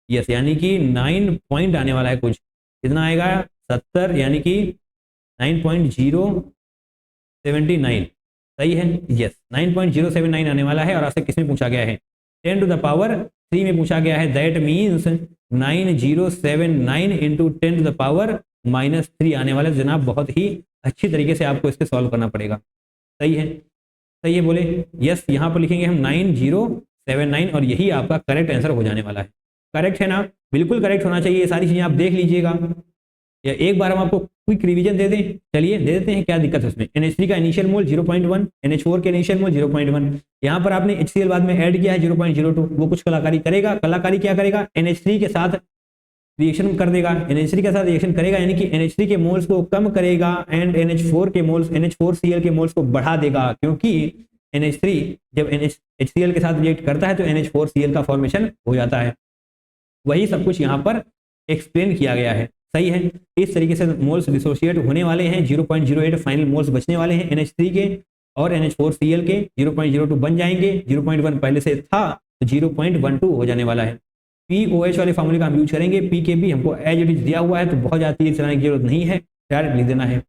यस, यानी कि 9 पॉइंट आने वाला है कुछ, कितना आएगा? 70, यानी कि 9.079 सही है। यस 9.079 आने वाला है। और आपसे किसमें पूछा गया है? 10 टू द पावर 3 में पूछा गया है। That means 9079 into 10 to the power -3 आने वाला है जनाब। बहुत ही अच्छी तरीके से आपको इसके सॉल्व करना पड़ेगा। सही है, सही है बोले? यस, यहाँ पर लिखेंगे हम 9079 और यही आपका करेक्ट आंसर हो जाने वाला है। करेक्ट है ना? बिल्कुल करेक्ट होना चाहिए। ये सारी चीजें आप देख लीजिएगा, या एक बार हम आपको क्विक रिवीजन दे दें? चलिए दे देते हैं, क्या दिक्कत है उसमें। NH3 का इनिशियल मोल 0.1, NH4 के इनिशियल मोल 0.1, यहाँ पर आपने HCl बाद में ऐड किया है 0.02। वो कुछ कलाकारी करेगा। कलाकारी क्या करेगा? NH3 के साथ रिएक्शन कर देगा, NH3 के साथ रिएक्शन करेगा, यानी कि NH3 के मोल्स को कम करेगा एंड NH4 के मोल्स, NH4Cl के मोल्स को बढ़ा देगा, क्योंकि NH3 जब HCl के साथ रिएक्ट करता है तो NH4Cl का फॉर्मेशन हो जाता है। वही सब कुछ यहाँ पर एक्सप्लेन किया गया है। सही है, इस तरीके से मोल्स डिसोशिएट होने वाले हैं। 0.08 फाइनल मोल्स बचने वाले हैं NH3 के, और NH4Cl के 0.02 बन जाएंगे। 0.1 पहले से था तो 0.12 हो जाने वाला है। POH वाले फॉर्मूले का हम यूज करेंगे। PKB हमको एज इट इज दिया हुआ है तो बहुत ज़्यादा चीज चलाने की जरूरत नहीं है, डायरेक्ट लिख देना है।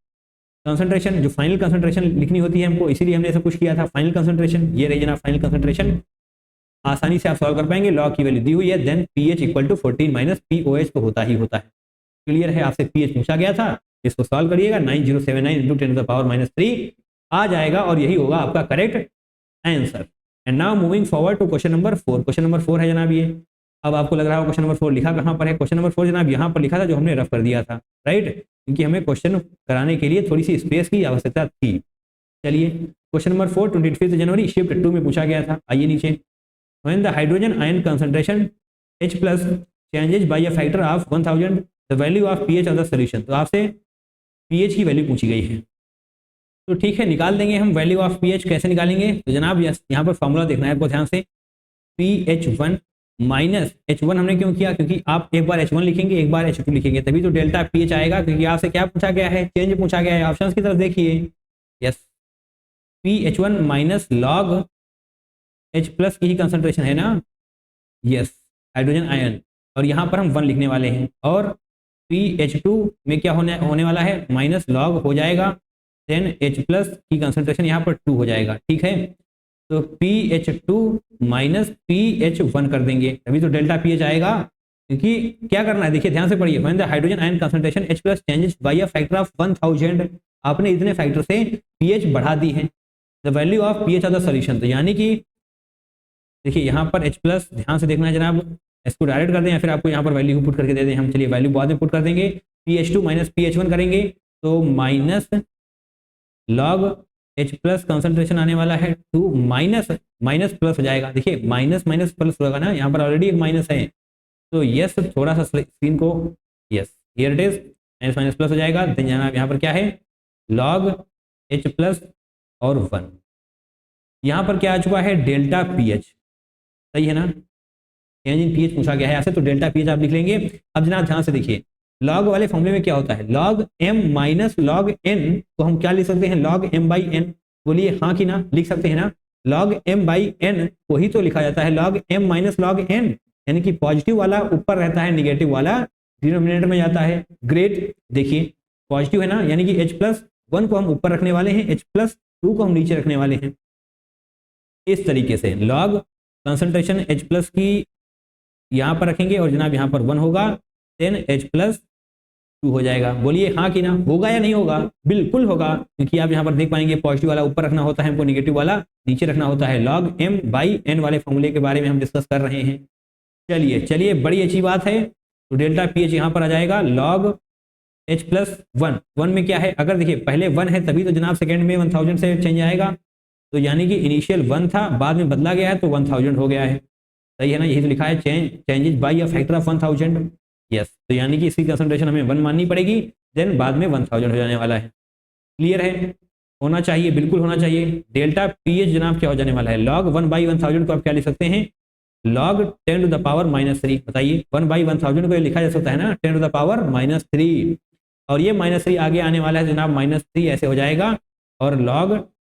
कंसंट्रेशन, जो फाइनल कंसंट्रेशन लिखनी होती है हमको, इसीलिए हमने सब कुछ किया था। फाइनल कंसंट्रेशन ये रही जनाब, फाइनल कंसंट्रेशन आसानी से आप सॉल्व कर पाएंगे। लॉग की वैल्यू दी हुई है, then pH equal to 14 minus pOH तो होता ही होता है। क्लियर है? आपसे पीएच पूछा गया था, इसको सॉल्व करिएगा। 9079 इंटू 10 टू द पावर -3 आ जाएगा और यही होगा आपका correct answer. And now moving forward to question number 4। Question number 4 है जनाब ये। अब आपको लग रहा है क्वेश्चन नंबर 4 लिखा कहाँ पर है? क्वेश्चन नंबर 4 जनाब यहाँ पर लिखा था, जो हमने रफ कर दिया था, राइट, क्योंकि हमें क्वेश्चन कराने के लिए थोड़ी सी स्पेस की आवश्यकता थी। चलिए क्वेश्चन नंबर 4 25 जनवरी शिफ्ट 2 में पूछा गया था। आइए नीचे, when the hydrogen ion concentration H plus changes by a factor of 1000 the value of pH of the solution। तो आपसे pH की वैल्यू पूछी गई है, तो ठीक है निकाल देंगे हम वैल्यू ऑफ pH। कैसे निकालेंगे? तो जनाब यहाँ पर फॉर्मूला देखना है आपको ध्यान से। pH1 माइनस H1 हमने क्यों किया? क्योंकि आप एक बार H1 लिखेंगे, एक बार H2 लिखेंगे, तभी तो डेल्टा pH आएगा। क्योंकि आपसे क्या पूछा गया है? चेंज पूछा गया है। ऑप्शन की तरफ देखिए। Yes, pH1 minus log H plus की ही कंसंट्रेशन है ना? यस, हाइड्रोजन आयन, और यहाँ पर हम 1 लिखने वाले हैं। और PH2 में क्या होने वाला है? माइनस लॉग हो जाएगा, देन H प्लस की कंसंट्रेशन यहाँ पर 2 हो जाएगा। ठीक है, तो PH2 माइनस PH1 कर देंगे, अभी तो डेल्टा पीएच आएगा। क्योंकि क्या करना है, देखिए ध्यान से पढ़िए। When the hydrogen ion concentration H plus changes by a factor of 1000, आपने इतने फैक्टर से पीएच बढ़ा दी है। The value of pH of the solution, तो यानी कि देखिए यहाँ पर H प्लस ध्यान से देखना है जनाब, इसको डायरेक्ट कर दें या फिर आपको यहाँ पर वैल्यू पुट करके दे दें हम। चलिए वैल्यू बाद में पुट कर देंगे। PH2 माइनस PH1 करेंगे तो minus log H plus concentration आने वाला है 2, माइनस माइनस प्लस हो जाएगा। देखिए माइनस माइनस प्लस होगा ना, यहाँ पर ऑलरेडी एक माइनस है, तो यस थोड़ा सा स्क्रीन को, yes here it is, minus minus plus हो जाएगा। देन यहाँ पर क्या है? लॉग H प्लस और 1। यहाँ पर क्या आ चुका है? Delta pH. सही है ना? चेंज इन पीएच पूछा गया है ऐसे, तो डेल्टा पीएच आप लिख लेंगे। अब जनाब ध्यान से देखिए, लॉग वाले फॉर्मूले में क्या होता है, log m minus log n को हम क्या लिख सकते हैं, लॉग m बाई n। बोलिए हाँ कि ना, लिख सकते हैं ना, लॉग m बाई n को ही तो लिखा जाता है log m minus log n, यानी कि पॉजिटिव वाला ऊपर रहता है, निगेटिव वाला डिनोमिनेटर में जाता है। ग्रेट, देखिए पॉजिटिव है ना, यानी कि h+1 को हम ऊपर रखने वाले हैं, h+2 को हम नीचे रखने वाले हैं। इस तरीके से लॉग कंसंट्रेशन H+ की यहाँ पर रखेंगे और जनाब यहाँ पर 1 होगा, 10H+2 हो जाएगा। बोलिए हाँ कि ना, होगा या नहीं होगा, बिल्कुल होगा, क्योंकि आप यहाँ पर देख पाएंगे पॉजिटिव वाला ऊपर रखना होता है हमको, निगेटिव वाला नीचे रखना होता है। लॉग m बाई n वाले फॉर्मूले के बारे में हम डिस्कस कर रहे हैं। चलिए बड़ी अच्छी बात है। तो डेल्टा pH यहाँ पर आ जाएगा लॉग H+1। 1 में क्या है, अगर देखिए पहले 1 है तभी तो जनाब सेकेंड में 1000 से चेंज आएगा, तो यानी कि इनिशियल 1 था, बाद में बदला गया है तो 1000 हो गया है। सही है ना, यही तो लिखा है changes by a factor of 1000। Yes, तो यानी कि इसकी कंसंट्रेशन हमें 1 माननी पड़ेगी, देन बाद में 1000 हो जाने वाला है। क्लियर है, होना चाहिए, बिल्कुल होना चाहिए। डेल्टा pH जनाब क्या हो जाने वाला है, लॉग 1 बाई 1000 को आप क्या लिख सकते हैं, लॉग 10 टू द पावर -3। बताइए 1 बाई 1000 को लिखा जा सकता है ना 10 टू द पावर -3, और ये -3 आगे आने वाला है जनाब, -3 ऐसे हो जाएगा, और लॉग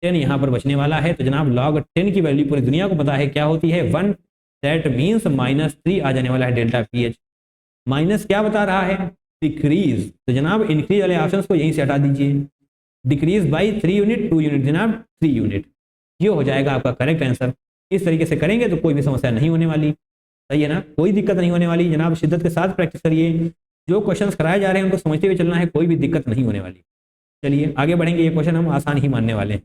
10 यहाँ पर बचने वाला है। तो जनाब लॉग 10 की वैल्यू पूरी दुनिया को पता है क्या होती है, 1, दैट मीन्स -3 आ जाने वाला है डेल्टा pH। माइनस क्या बता रहा है, डिक्रीज, तो जनाब इंक्रीज वाले ऑप्शन को यहीं से हटा दीजिए, डिक्रीज बाई 3 यूनिट, 2 यूनिट जनाब 3 यूनिट, ये हो जाएगा आपका करेक्ट आंसर। इस तरीके से करेंगे तो कोई भी समस्या नहीं होने वाली। सही है ना, कोई दिक्कत नहीं होने वाली। जनाब शिद्दत के साथ प्रैक्टिस करिए, जो क्वेश्चन कराए जा रहे हैं उनको समझते हुए चलना है, कोई भी दिक्कत नहीं होने वाली। चलिए आगे बढ़ेंगे, ये क्वेश्चन हम आसान ही मानने वाले हैं।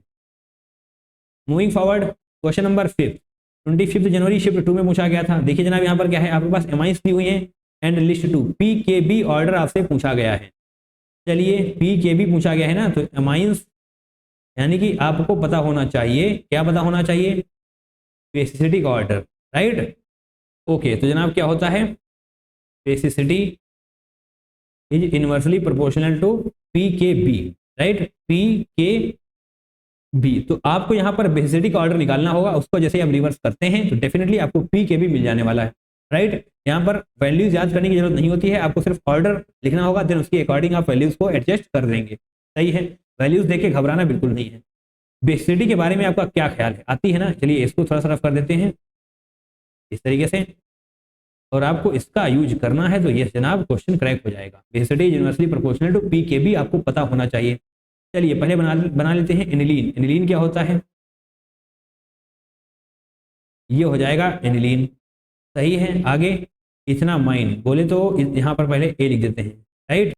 मूविंग फॉरवर्ड, क्वेश्चन नंबर 5, 25 जनवरी शिफ्ट 2 में पूछा गया था। देखिए जनाब यहाँ पर क्या है, आपके पास एमाइंस दी हुई है एंड लिस्ट 2 PKB ऑर्डर आपसे पूछा गया है। चलिए PKB पूछा गया है ना, तो एमाइंस यानी कि आपको पता होना चाहिए, क्या पता होना चाहिए, बेसिसिटी का ऑर्डर, राइट। ओके, तो जनाब क्या होता है, basicity is inversely proportional to PKB, right, PKB। तो आपको यहाँ पर बेसिसिटी का ऑर्डर निकालना होगा, उसको जैसे आप रिवर्स करते हैं तो डेफिनेटली आपको PKB मिल जाने वाला है, राइट। यहाँ पर वैल्यूज याद करने की जरूरत नहीं होती है, आपको सिर्फ ऑर्डर लिखना होगा, देन उसके अकॉर्डिंग आप वैल्यूज को एडजस्ट कर देंगे। सही है, वैल्यूज देख के घबराना बिल्कुल नहीं है। बेसिसिटी के बारे में आपका क्या ख्याल है, आती है ना। चलिए इसको थोड़ा सा रफ कर देते हैं इस तरीके से, और आपको इसका यूज करना है, तो ये जनाब क्वेश्चन करेक्ट हो जाएगा। Basicity is inversely proportional to PKB आपको पता होना चाहिए। चलिए पहले बना लेते हैं एनिलीन। एनिलीन क्या होता है, ये हो जाएगा एनिलीन। सही है, आगे इथेनामाइन, बोले तो यहाँ पर पहले ए लिख देते हैं, राइट।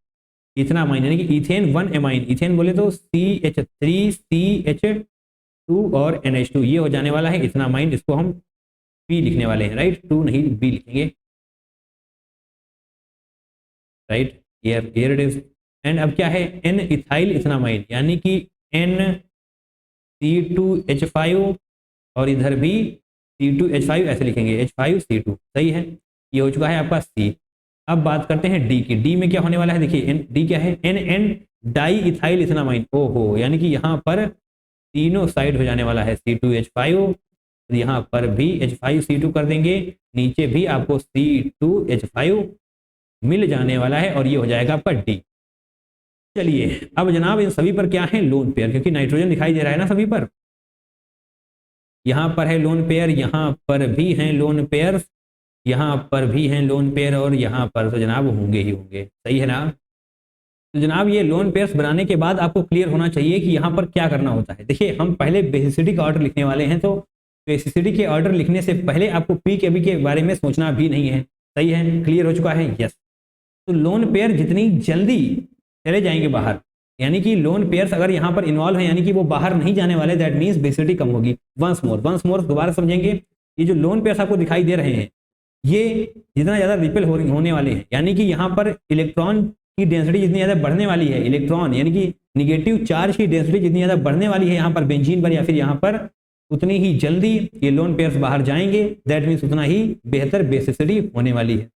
इथेनामाइन यानी कि इथेन 1 एमाइन, इथेन बोले तो CH3CH2 और NH2, ये हो जाने वाला है इथेनामाइन। इसको हम P लिखने वाले हैं, राइट, 2 नहीं B लिखेंगे, right, here it is. And अब क्या है, N इथाइल इथेनामाइन, यानी कि NC2H5 और इधर भी C2H5 ऐसे लिखेंगे, H5C2। सही है, ये हो चुका है आपका C। अब बात करते हैं D की। D में क्या होने वाला है, देखिए D क्या है, NN डाई इथाइल इथेनामाइन। ओहो, यानी कि यहाँ पर तीनों साइड हो जाने वाला है C2H5, यहाँ पर भी H5C2 कर देंगे, नीचे भी आपको C2H5 मिल जाने वाला है, और ये हो जाएगा आपका D। चलिए अब जनाब इन सभी पर क्या है, लोन पेयर, क्योंकि नाइट्रोजन दिखाई दे रहा है ना सभी पर, यहाँ पर है लोन पेयर, यहाँ पर भी हैं लोन पेयर, यहाँ पर भी हैं लोन पेयर, और यहाँ पर तो जनाब होंगे ही होंगे। सही है ना, तो जनाब ये लोन पेयर्स बनाने के बाद आपको क्लियर होना चाहिए कि यहाँ पर क्या करना होता है। देखिए हम पहले बेसिसिटी का ऑर्डर लिखने वाले हैं, तो बेसिसिटी के ऑर्डर लिखने से पहले आपको PKB के बारे में सोचना भी नहीं है। सही है, क्लियर हो चुका है, यस। तो लोन पेयर जितनी जल्दी चले जाएंगे बाहर, यानी कि लोन पेयर्स अगर यहाँ पर इन्वॉल्व है, यानी कि वो बाहर नहीं जाने वाले, दैट मीन्स बेसिसिटी कम होगी। वंस मोर दोबारा समझेंगे, ये जो लोन पेयर्स आपको दिखाई दे रहे हैं, ये जितना ज़्यादा रिपेल होने वाले हैं, यानी कि यहाँ पर इलेक्ट्रॉन की डेंसिटी जितनी ज़्यादा बढ़ने वाली है, इलेक्ट्रॉन यानी कि निगेटिव चार्ज की डेंसिटी जितनी ज़्यादा बढ़ने वाली है यहाँ पर बेंजीन पर या फिर यहाँ पर, उतनी ही जल्दी ये लोन पेयर्स बाहर जाएंगे, दैट मीन्स उतना ही बेहतर बेसिसिटी होने वाली है।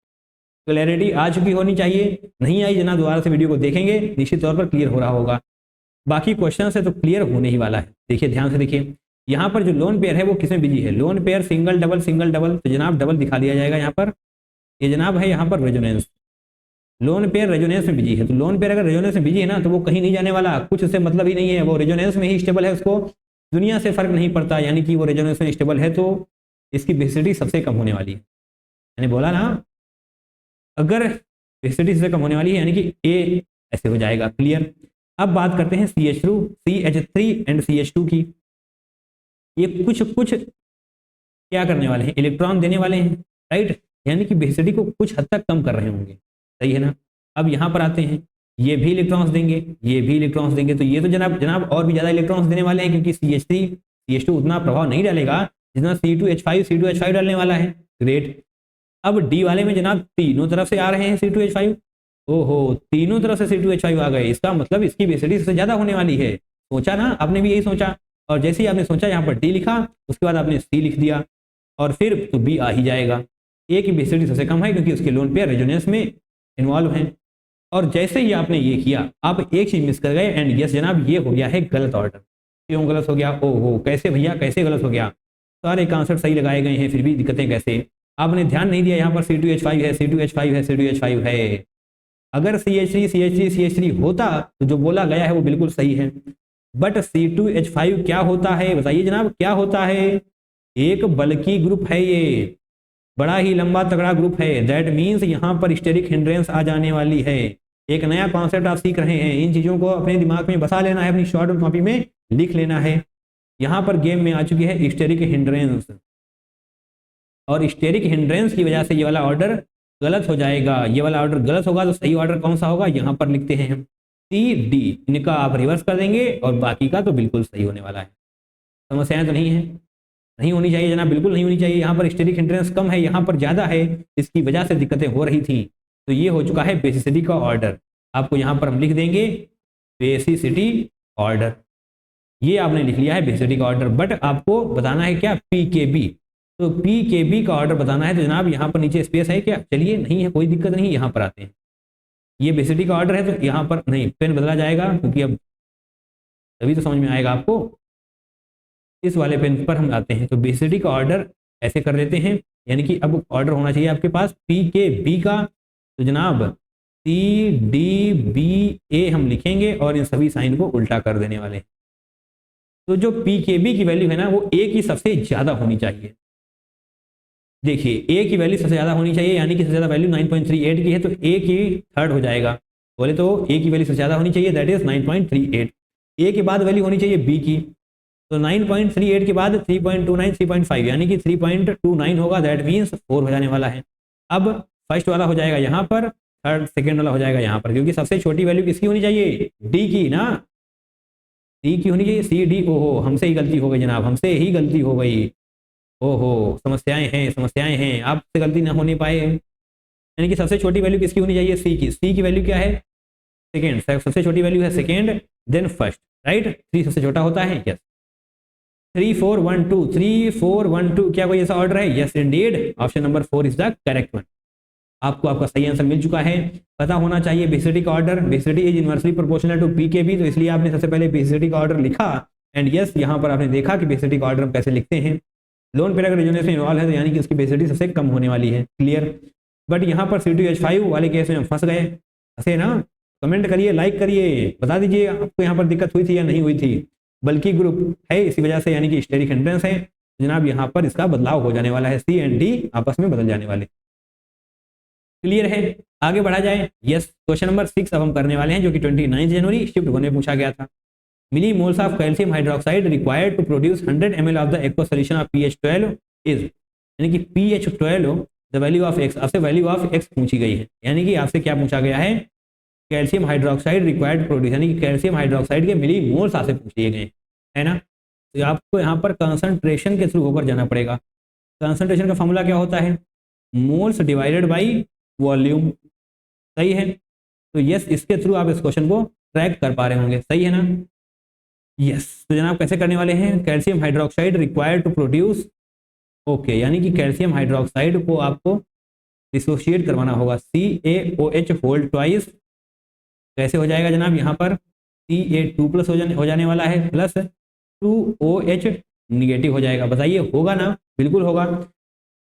क्लैरिटी आ चुकी होनी चाहिए, नहीं आई जना दोबारा से वीडियो को देखेंगे, निश्चित तौर पर क्लियर हो रहा होगा। बाकी क्वेश्चन से तो क्लियर होने ही वाला है। देखिए ध्यान से देखिए, यहाँ पर जो लोन पेयर है वो किसमें बिजी है, लोन पेयर सिंगल डबल, तो जनाब डबल दिखा दिया जाएगा यहाँ पर। ये जनाब है यहाँ पर रेजोनेंस, लोन पेयर रेजोनेंस में बिजी है, तो लोन पेयर अगर रेजोनेंस में बिजी है ना तो वो कहीं नहीं जाने वाला, कुछ उससे मतलब ही नहीं है, वो रेजोनेंस में ही स्टेबल है, उसको दुनिया से फर्क नहीं पड़ता, यानी कि वो रेजोनेंस में स्टेबल है तो इसकी बेसिसिटी सबसे कम होने वाली है। मैंने बोला ना, अगर बेसिसिटी सबसे कम होने वाली है यानी कि ए ऐसे हो जाएगा। क्लियर। अब बात करते हैं CH3 एंड CH2 की। ये कुछ कुछ क्या करने वाले हैं, इलेक्ट्रॉन देने वाले हैं, राइट, यानी कि बेसिसिटी को कुछ हद तक कम कर रहे होंगे, सही है ना। अब यहाँ पर आते हैं, ये भी इलेक्ट्रॉन्स देंगे, ये भी इलेक्ट्रॉन्स देंगे, तो ये तो जनाब और भी ज्यादा इलेक्ट्रॉन्स देने वाले हैं, क्योंकि CH3 CH2 उतना प्रभाव नहीं डालेगा जितना C2H5 डालने वाला है। ग्रेट। अब डी वाले में जनाब तीनों तरफ से आ रहे हैं C2H5, ओहो तीनों तरफ से C2H5 आ गए, इसका मतलब इसकी बेसिसिटी सबसे ज्यादा होने वाली है। सोचा ना, आपने भी यही सोचा, और जैसे ही आपने सोचा यहाँ पर डी लिखा, उसके बाद आपने C लिख दिया, और फिर तो बी आ ही जाएगा। ए की बेसिसिटी सबसे कम है क्योंकि उसके लोन पेयर रेजोनेंस में इन्वॉल्व हैं, और जैसे ही आपने ये किया आप एक चीज मिस कर गए, एंड यस जनाब ये हो गया है गलत ऑर्डर। क्यों गलत हो गया, ओहो कैसे भैया, कैसे गलत हो गया, सारे आंसर सही लगाए गए हैं फिर भी दिक्कतें कैसे, आपने ध्यान नहीं दिया, यहाँ पर C2H5 है, C2H5 है, C2H5 है। अगर CH3 होता तो जो बोला गया है वो बिल्कुल सही है, बट C2H5 क्या होता है बताइए जनाब, क्या होता है, एक बल्कि ग्रुप है, ये बड़ा ही लंबा तगड़ा ग्रुप है। दैट मीन्स यहाँ पर स्टेरिक हिंड्रेंस आ जाने वाली है। एक नया कॉन्सेप्ट आप सीख रहे हैं, इन चीजों को अपने दिमाग में बसा लेना है, अपनी शॉर्ट कॉपी में लिख लेना है। यहाँ पर गेम में आ चुकी है स्टेरिक हिंड्रेंस, और स्टेरिक हिंड्रेंस की वजह से ये वाला ऑर्डर गलत हो जाएगा। ये वाला ऑर्डर गलत होगा तो सही ऑर्डर कौन सा होगा, यहाँ पर लिखते हैं हम CD, इनका आप रिवर्स कर देंगे और बाकी का तो बिल्कुल सही होने वाला है। समस्याएं तो नहीं है, नहीं होनी चाहिए जनाब, बिल्कुल नहीं होनी चाहिए। यहाँ पर स्टेरिक हिंड्रेंस कम है, यहाँ पर ज्यादा है, इसकी वजह से दिक्कतें हो रही थी। तो ये हो चुका है बेसिसिटी का ऑर्डर, आपको यहाँ पर हम लिख देंगे बेसिसिटी ऑर्डर, ये आपने लिख लिया है बेसिसिटी का ऑर्डर। बट आपको बताना है क्या, PKB, तो PKB का ऑर्डर बताना है। तो जनाब यहाँ पर नीचे स्पेस है क्या, चलिए नहीं है कोई दिक्कत नहीं, यहाँ पर आते हैं, ये बेसिसिटी का ऑर्डर है तो यहाँ पर नहीं, पेन बदला जाएगा क्योंकि अब तभी तो समझ में आएगा आपको। इस वाले पेन पर हम आते हैं, तो बेसिसिटी का ऑर्डर ऐसे कर देते हैं, यानी कि अब ऑर्डर होना चाहिए आपके पास PKB का, तो जनाब CDBA हम लिखेंगे और इन सभी साइन को उल्टा कर देने वाले हैं। तो जो PKB की वैल्यू है ना वो A की सबसे ज्यादा होनी चाहिए। देखिए A की वैल्यू सबसे ज्यादा होनी चाहिए, यानी कि सबसे ज्यादा वैल्यू 9.38 की है, तो A की थर्ड हो जाएगा। बोले तो A की वैल्यू सबसे ज्यादा होनी चाहिए, दैट इज 9.38। A के बाद वैल्यू होनी चाहिए B की, तो 9.38 के बाद 3.29 3.5 यानी कि 3.29 होगा, दैट मीन्स 4 हो जाने वाला है। अब फर्स्ट वाला हो जाएगा यहाँ पर, थर्ड सेकेंड वाला हो जाएगा यहाँ पर, क्योंकि सबसे छोटी वैल्यू किसकी होनी चाहिए, D की ना, D की होनी चाहिए, CD। ओहो हमसे ही गलती हो गई जनाब, हमसे ही गलती हो गई, ओहो समस्याएं हैं, समस्याएं हैं, आपसे गलती ना होने पाए। यानी कि सबसे छोटी वैल्यू किसकी होनी चाहिए, C की। C की वैल्यू क्या है, सेकेंड, सबसे छोटी वैल्यू है सेकेंड, देन फर्स्ट, राइट। 3 सबसे छोटा होता है, यस। 3 4 1 2 3 4 1 2, क्या कोई ऐसा ऑर्डर है, yes Indeed, option number 4 is the correct one. आपको आपका सही आंसर मिल चुका है। पता होना चाहिए बेसिसिटी का order, basicity is inversely proportional to PKB, तो इसलिए आपने सबसे पहले बेसिसिटी का ऑर्डर लिखा, एंड यस यहाँ पर आपने देखा कि बेसिसिटी का ऑर्डर हम कैसे लिखते हैं। लोन पेयर अगर रेजोनेंस में इन्वॉल्व है तो यानी कि उसकी बेसिसिटी सबसे कम होने वाली है, क्लियर। बट यहाँ पर C2H5 वाले केस में हम फंस गए, फंसे ना। कमेंट करिए, लाइक करिए, बता दीजिए आपको यहाँ पर दिक्कत हुई थी या नहीं हुई थी। बल्कि ग्रुप है इसी वजह से, यानी कि स्टेरिक हिंड्रेंस है जनाब, यहाँ पर इसका बदलाव हो जाने वाला है, C एंड D आपस में बदल जाने वाले। क्लियर है, आगे बढ़ा जाए। यस, क्वेश्चन नंबर 6 अब हम करने वाले हैं, जो कि 29 जनवरी शिफ्ट होने पूछा गया था। Milli moles of calcium hydroxide required to produce 100 ml of the aqua solution of pH12 is, यानी कि pH12 the value of x, आपसे वैल्यू ऑफ x पूछी गई है, यानी कि आपसे क्या पूछा गया है, कैल्शियम हाइड्रोक्साइड रिक्वायर्ड प्रोड्यूस, यानी कि कैल्शियम हाइड्रोक्साइड के मिली मोल्स आपसे पूछ लिए गए, है ना। तो आपको यहाँ पर कंसंट्रेशन के थ्रू होकर जाना पड़ेगा। कंसंट्रेशन का फॉर्मूला क्या होता है, मोल्स डिवाइडेड बाई वॉल्यूम, सही है। तो यस, इसके थ्रू आप इस क्वेश्चन को ट्रैक कर पा रहे होंगे, सही है ना। यस, तो जनाब कैसे करने वाले हैं, calcium hydroxide required to produce, okay, यानी कि कैल्शियम हाइड्रोक्साइड को आपको डिसोशिएट करवाना होगा, CaOH होल ट्वाइस, कैसे हो जाएगा जनाब, यहाँ पर Ca2+ हो जाने वाला है, प्लस 2OH निगेटिव हो जाएगा। बताइए होगा ना, बिल्कुल होगा।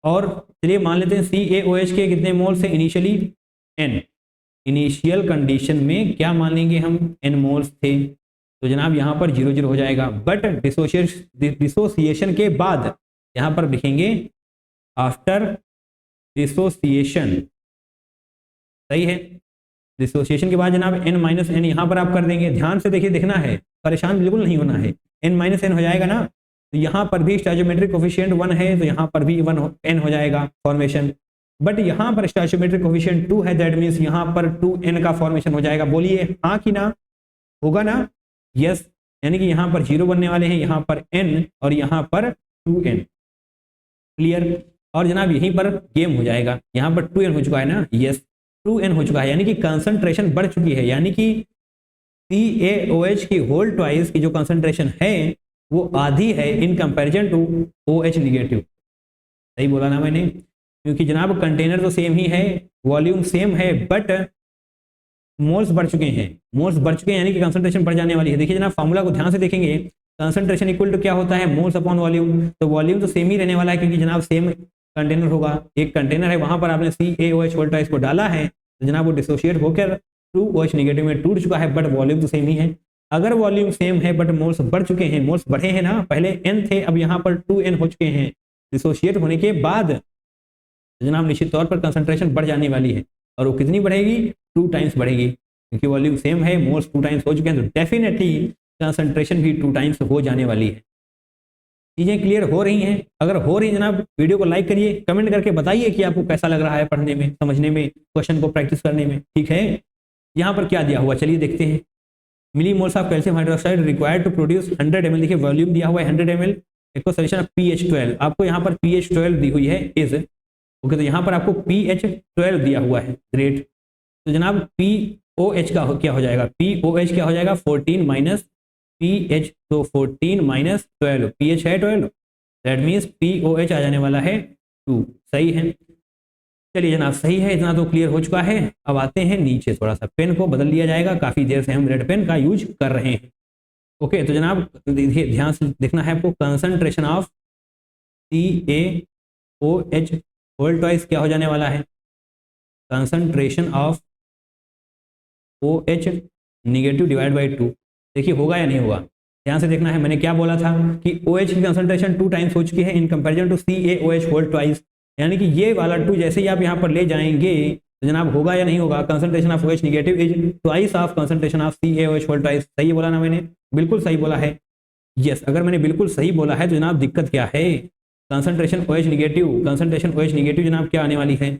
और चलिए मान लेते हैं CaOH के कितने मोल्स है इनिशियली, N, इनिशियल कंडीशन में क्या मान लेंगे हम, n मोल्स थे, तो जनाब यहाँ पर 0 0 हो जाएगा। बट डिसोसिएशन के बाद यहाँ पर लिखेंगे आफ्टर डिसोसिएशन, सही है। डिसोसिएशन के बाद जनाब n-n यहाँ पर आप कर देंगे। ध्यान से देखिए, देखना है, परेशान बिल्कुल नहीं होना है। n-n हो जाएगा ना, तो यहाँ पर भी स्टोइचोमेट्रिक कोफिशिएंट 1 है, तो यहाँ पर भी 1n हो जाएगा फॉर्मेशन। बट यहाँ पर स्टोइचोमेट्रिक कोफिशिएंट 2 है, दैट मीन्स यहाँ पर 2n का फॉर्मेशन हो जाएगा। बोलिए हाँ कि ना, होगा ना, यस। यानी कि यहाँ पर 0 बनने वाले हैं, यहाँ पर n और यहाँ पर 2n, क्लियर। और जनाब यहीं पर गेम हो जाएगा, यहाँ पर 2n हो चुका है ना, यस 2n हो चुका है, यानी कि कंसंट्रेशन बढ़ चुकी है। यानी कि CaOH की होल ट्वाइस की जो कंसंट्रेशन है वो आधी है in comparison to OH negative. सही बोला ना मैंने, क्योंकि जनाब कंटेनर तो सेम ही है, वॉल्यूम सेम है, बट मोल्स बढ़ चुके हैं। मोल्स बढ़ चुके हैं यानी कि कंसंट्रेशन बढ़ जाने वाली है। देखिए जनाब फार्मूला को ध्यान से देखेंगे, कंसंट्रेशन इक्वल टू क्या होता है, मोल्स अपॉन वॉल्यूम। तो वॉल्यूम तो सेम ही रहने वाला है, क्योंकि जनाब सेम कंटेनर होगा, एक कंटेनर है, वहां पर आपने CaOH होल ट्वाइस को डाला है, तो जनाब वो डिसोशिएट होकर 2OH निगेटिव में टूट चुका है, बट वॉल्यूम तो सेम ही है। अगर वॉल्यूम सेम है बट मोल्स बढ़ चुके हैं, मोल्स बढ़े हैं ना, पहले n थे, अब यहाँ पर 2n हो चुके हैं डिसोशिएट होने के बाद, तो जनाब निश्चित तौर पर कंसंट्रेशन बढ़ जाने वाली है। और वो कितनी बढ़ेगी, 2 टाइम्स बढ़ेगी, क्योंकि वॉल्यूम सेम है, मोल्स 2 टाइम्स हो चुके हैं, तो डेफिनेटली कंसंट्रेशन भी 2 टाइम्स हो जाने वाली है। चीजें क्लियर हो रही हैं? अगर हो रही जनाब वीडियो को लाइक करिए, कमेंट करके बताइए कि आपको कैसा लग रहा है पढ़ने में, समझने में, क्वेश्चन को प्रैक्टिस करने में, ठीक है। यहाँ पर क्या दिया हुआ, चलिए देखते हैं। Milli moles of calcium hydroxide required to produce 100 ml, देखिए वॉल्यूम दिया हुआ है 100 ml, एक सोल्यूशन ऑफ pH12, आपको यहाँ पर pH12 दी हुई है इज ओके, तो यहाँ पर आपको pH12 दिया हुआ है, ग्रेट। तो जनाब POH का क्या हो जाएगा, POH क्या हो जाएगा, 14 माइनस PH, तो 14 माइनस 12, pH है 12, दैट मीन्स POH आ जाने वाला है 2, सही है। चलिए जनाब सही है, इतना तो क्लियर हो चुका है। अब आते हैं नीचे, थोड़ा सा पेन को बदल लिया जाएगा, काफ़ी देर से हम रेड पेन का यूज कर रहे हैं। ओके, तो जनाब देखिए ध्यान से देखना है आपको, concentration of CaOH whole twice क्या हो जाने वाला है, concentration of OH negative divide by 2। देखिए होगा या नहीं होगा, ध्यान से देखना है। मैंने क्या बोला था कि OH की कंसंट्रेशन 2 टाइम्स हो चुकी है in comparison to CaOH whole twice, यानी कि ये वाला 2 जैसे ही आप यहाँ पर ले जाएंगे तो जनाब होगा या नहीं होगा, concentration of OH negative is twice of concentration of CaOH whole twice. सही बोला ना मैंने, बिल्कुल सही बोला है, यस। अगर मैंने बिल्कुल सही बोला है तो जनाब दिक्कत क्या है, कंसंट्रेशन OH निगेटिव जनाब क्या आने वाली है।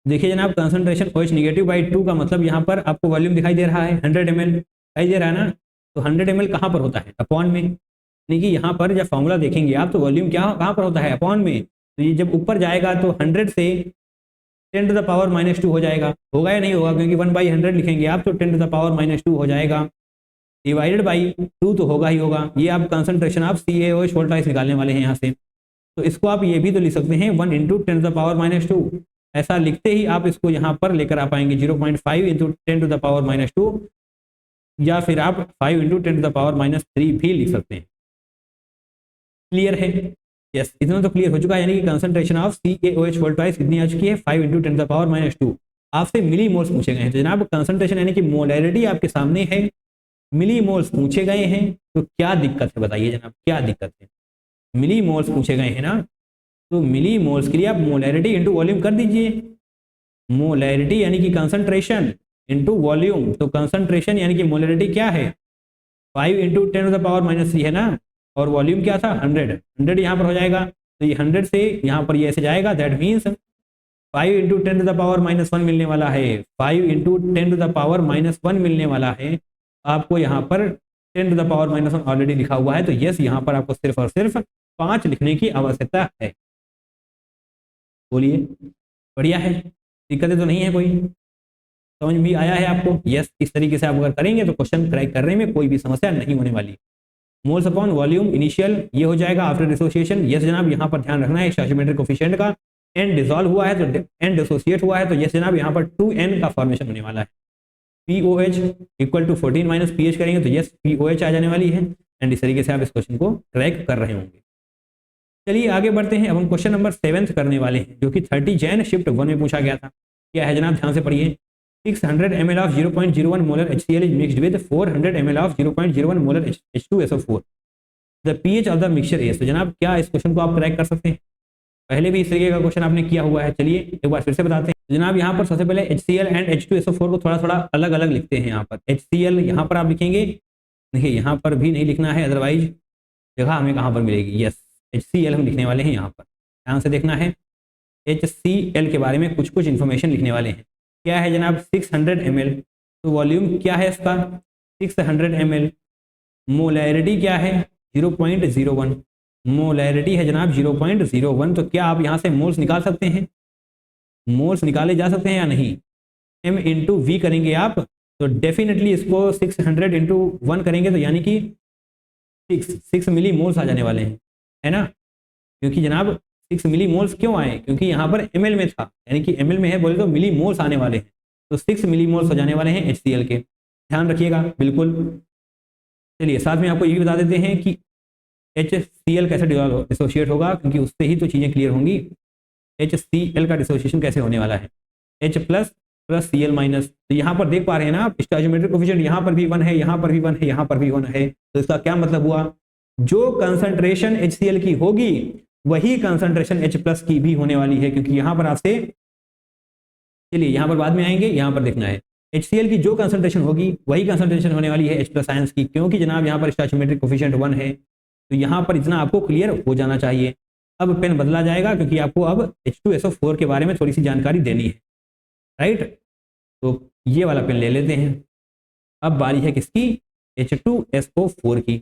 देखिए जनाब कंसंट्रेशन OH निगेटिव बाई 2 का मतलब यहाँ पर आपको वॉल्यूम दिखाई दे रहा है 100 ml दिखाई दे रहा है ना, तो 100 ml कहाँ पर होता है, अपॉन में, यानी कि यहाँ पर जब फॉर्मूला देखेंगे आप तो वॉल्यूम क्या कहाँ पर होता है, अपॉन में। तो ये जब ऊपर जाएगा तो 100 से 10 टू द पावर -2 हो जाएगा, होगा या नहीं होगा, क्योंकि 1/100 लिखेंगे आप तो 10 टू द पावर -2 हो जाएगा, डिवाइडेड बाई 2 तो होगा ही होगा। ये आप concentration of CaOH whole twice निकालने वाले हैं यहाँ से, तो इसको आप ये भी तो लिख सकते हैं 1 × 10 टू द पावर -2, ऐसा लिखते ही आप इसको यहाँ पर लेकर आ पाएंगे 0.5 × 10 टू द पावर -2, या फिर आप 5 × 10 टू द पावर -3 भी लिख सकते हैं। क्लियर है, यस, इतना तो क्लियर हो चुका है, यानी कि concentration of CaOH whole twice कितनी आ चुकी है, 5 × 10 टू द पावर -2। आपसे मिली मोल्स पूछे गए हैं, तो जनाब कंसंट्रेशन यानी कि मोलैरिटी आपके सामने है, मिली मोल्स पूछे गए हैं, तो क्या दिक्कत है बताइए जनाब, क्या दिक्कत है। मिली मोल्स पूछे गए हैं ना, तो मिली मोल्स के लिए आप मोलैरिटी इंटू वॉल्यूम कर दीजिए, मोलैरिटी यानी कि कंसंट्रेशन इंटू वॉल्यूम, तो कंसंट्रेशन यानी कि मोलैरिटी क्या है 5 × 10 टू द पावर -3 है ना, और वॉल्यूम क्या था 100 यहाँ पर हो जाएगा, तो ये 100 से यहाँ पर ये ऐसे जाएगा, that means 5 × 10 to the power -1 मिलने वाला है, 5 × 10 टू द पावर -1 मिलने वाला है आपको, यहाँ पर 10 टू द पावर -1 ऑलरेडी लिखा हुआ है, तो यस यहाँ पर आपको सिर्फ और सिर्फ 5 लिखने की आवश्यकता है। बोलिए बढ़िया है, दिक्कतें तो नहीं है कोई, समझ भी आया है आपको, यस। इस तरीके से आप अगर करेंगे तो क्वेश्चन क्रैक करने में कोई भी समस्या नहीं होने वाली। मोल्स अपॉन वॉल्यूम इनिशियल ये हो जाएगा आफ्टर डिसोसिएशन, यस जनाब, यहाँ पर ध्यान रखना है स्टोइचोमेट्रिक कोफिशिएंट का, एन डिसॉल्व हुआ है तो एन डिसोसिएट हुआ है, तो यस जनाब यहाँ पर 2n का फॉर्मेशन होने वाला है। POH equal to 14 minus PH करेंगे तो यस POH आ जाने वाली है, एंड इस तरीके से आप इस क्वेश्चन को क्रैक कर रहे होंगे। चलिए आगे बढ़ते हैं, अब हम क्वेश्चन नंबर 7 करने वाले हैं, जो कि 30 जैन शिफ्ट 1 में पूछा गया था। क्या है जनाब, ध्यान से पढ़िए। 600 ml of 0.01 molar HCl is mixed with 400 ml of 0.01 molar H2SO4. The pH of the mixture is। तो जनाब क्या इस क्वेश्चन को आप क्रैक कर सकते हैं? पहले भी इस तरीके का क्वेश्चन आपने किया हुआ है। चलिए एक बार फिर से बताते हैं। तो जनाब यहाँ पर सबसे पहले HCl एंड H2SO4 को थोड़ा थोड़ा अलग अलग लिखते हैं। यहाँ पर HCl यहाँ पर आप लिखेंगे, देखिए यहाँ पर भी नहीं लिखना है, अदरवाइज जगह हमें कहाँ पर मिलेगी। यस, HCl हम लिखने वाले हैं। यहाँ पर ध्यान से देखना है, HCl के बारे में कुछ कुछ इन्फॉर्मेशन लिखने वाले हैं। क्या है जनाब? 600 ml। तो वॉल्यूम क्या है इसका? 600 ml। मोलैरिटी क्या है? 0.01। मोलैरिटी है जनाब 0.01। तो क्या आप यहाँ से मोल्स निकाल सकते हैं? मोल्स निकाले जा सकते हैं या नहीं? m इंटू वी करेंगे आप, तो डेफिनेटली इसको 600 इंटू 1 करेंगे तो यानी कि 6 मिली मोल्स आ जाने वाले हैं, है ना? क्योंकि जनाब 6 मिली मोल्स क्यों आए? क्योंकि यहाँ पर ml में था, यानी कि ml में है बोले तो मिली मोल्स आने वाले हैं, तो 6 मिली मोल्स हो जाने वाले हैं HCl के। ध्यान रखिएगा बिल्कुल। चलिए साथ में आपको ये भी बता देते हैं कि HCl कैसे डिसोशिएट होगा, क्योंकि उससे ही तो चीज़ें क्लियर होंगी। HCl का डिसोशिएशन कैसे होने वाला है? H plus plus Cl minus. तो यहाँ पर देख पा रहे हैं ना आप, स्टोइकोमेट्रिक कोफिशिएंट यहाँ पर भी 1 है, यहाँ पर भी 1 है, यहाँ पर भी 1 है। तो इसका क्या मतलब हुआ? जो कंसंट्रेशन HCl की होगी वही कंसंट्रेशन H प्लस की भी होने वाली है, क्योंकि यहाँ पर आपसे, चलिए यहाँ पर बाद में आएंगे, यहाँ पर देखना है HCl की जो कंसंट्रेशन होगी वही कंसंट्रेशन होने वाली है H प्लस आयंस की, क्योंकि जनाब यहाँ पर स्टोइकोमेट्रिक कोफिशिएंट 1 है। तो यहाँ पर इतना आपको क्लियर हो जाना चाहिए। अब पेन बदला जाएगा, क्योंकि आपको अब H2SO4 के बारे में थोड़ी सी जानकारी देनी है, राइट? तो ये वाला पेन ले लेते हैं। अब बारी है किसकी? H2SO4 की।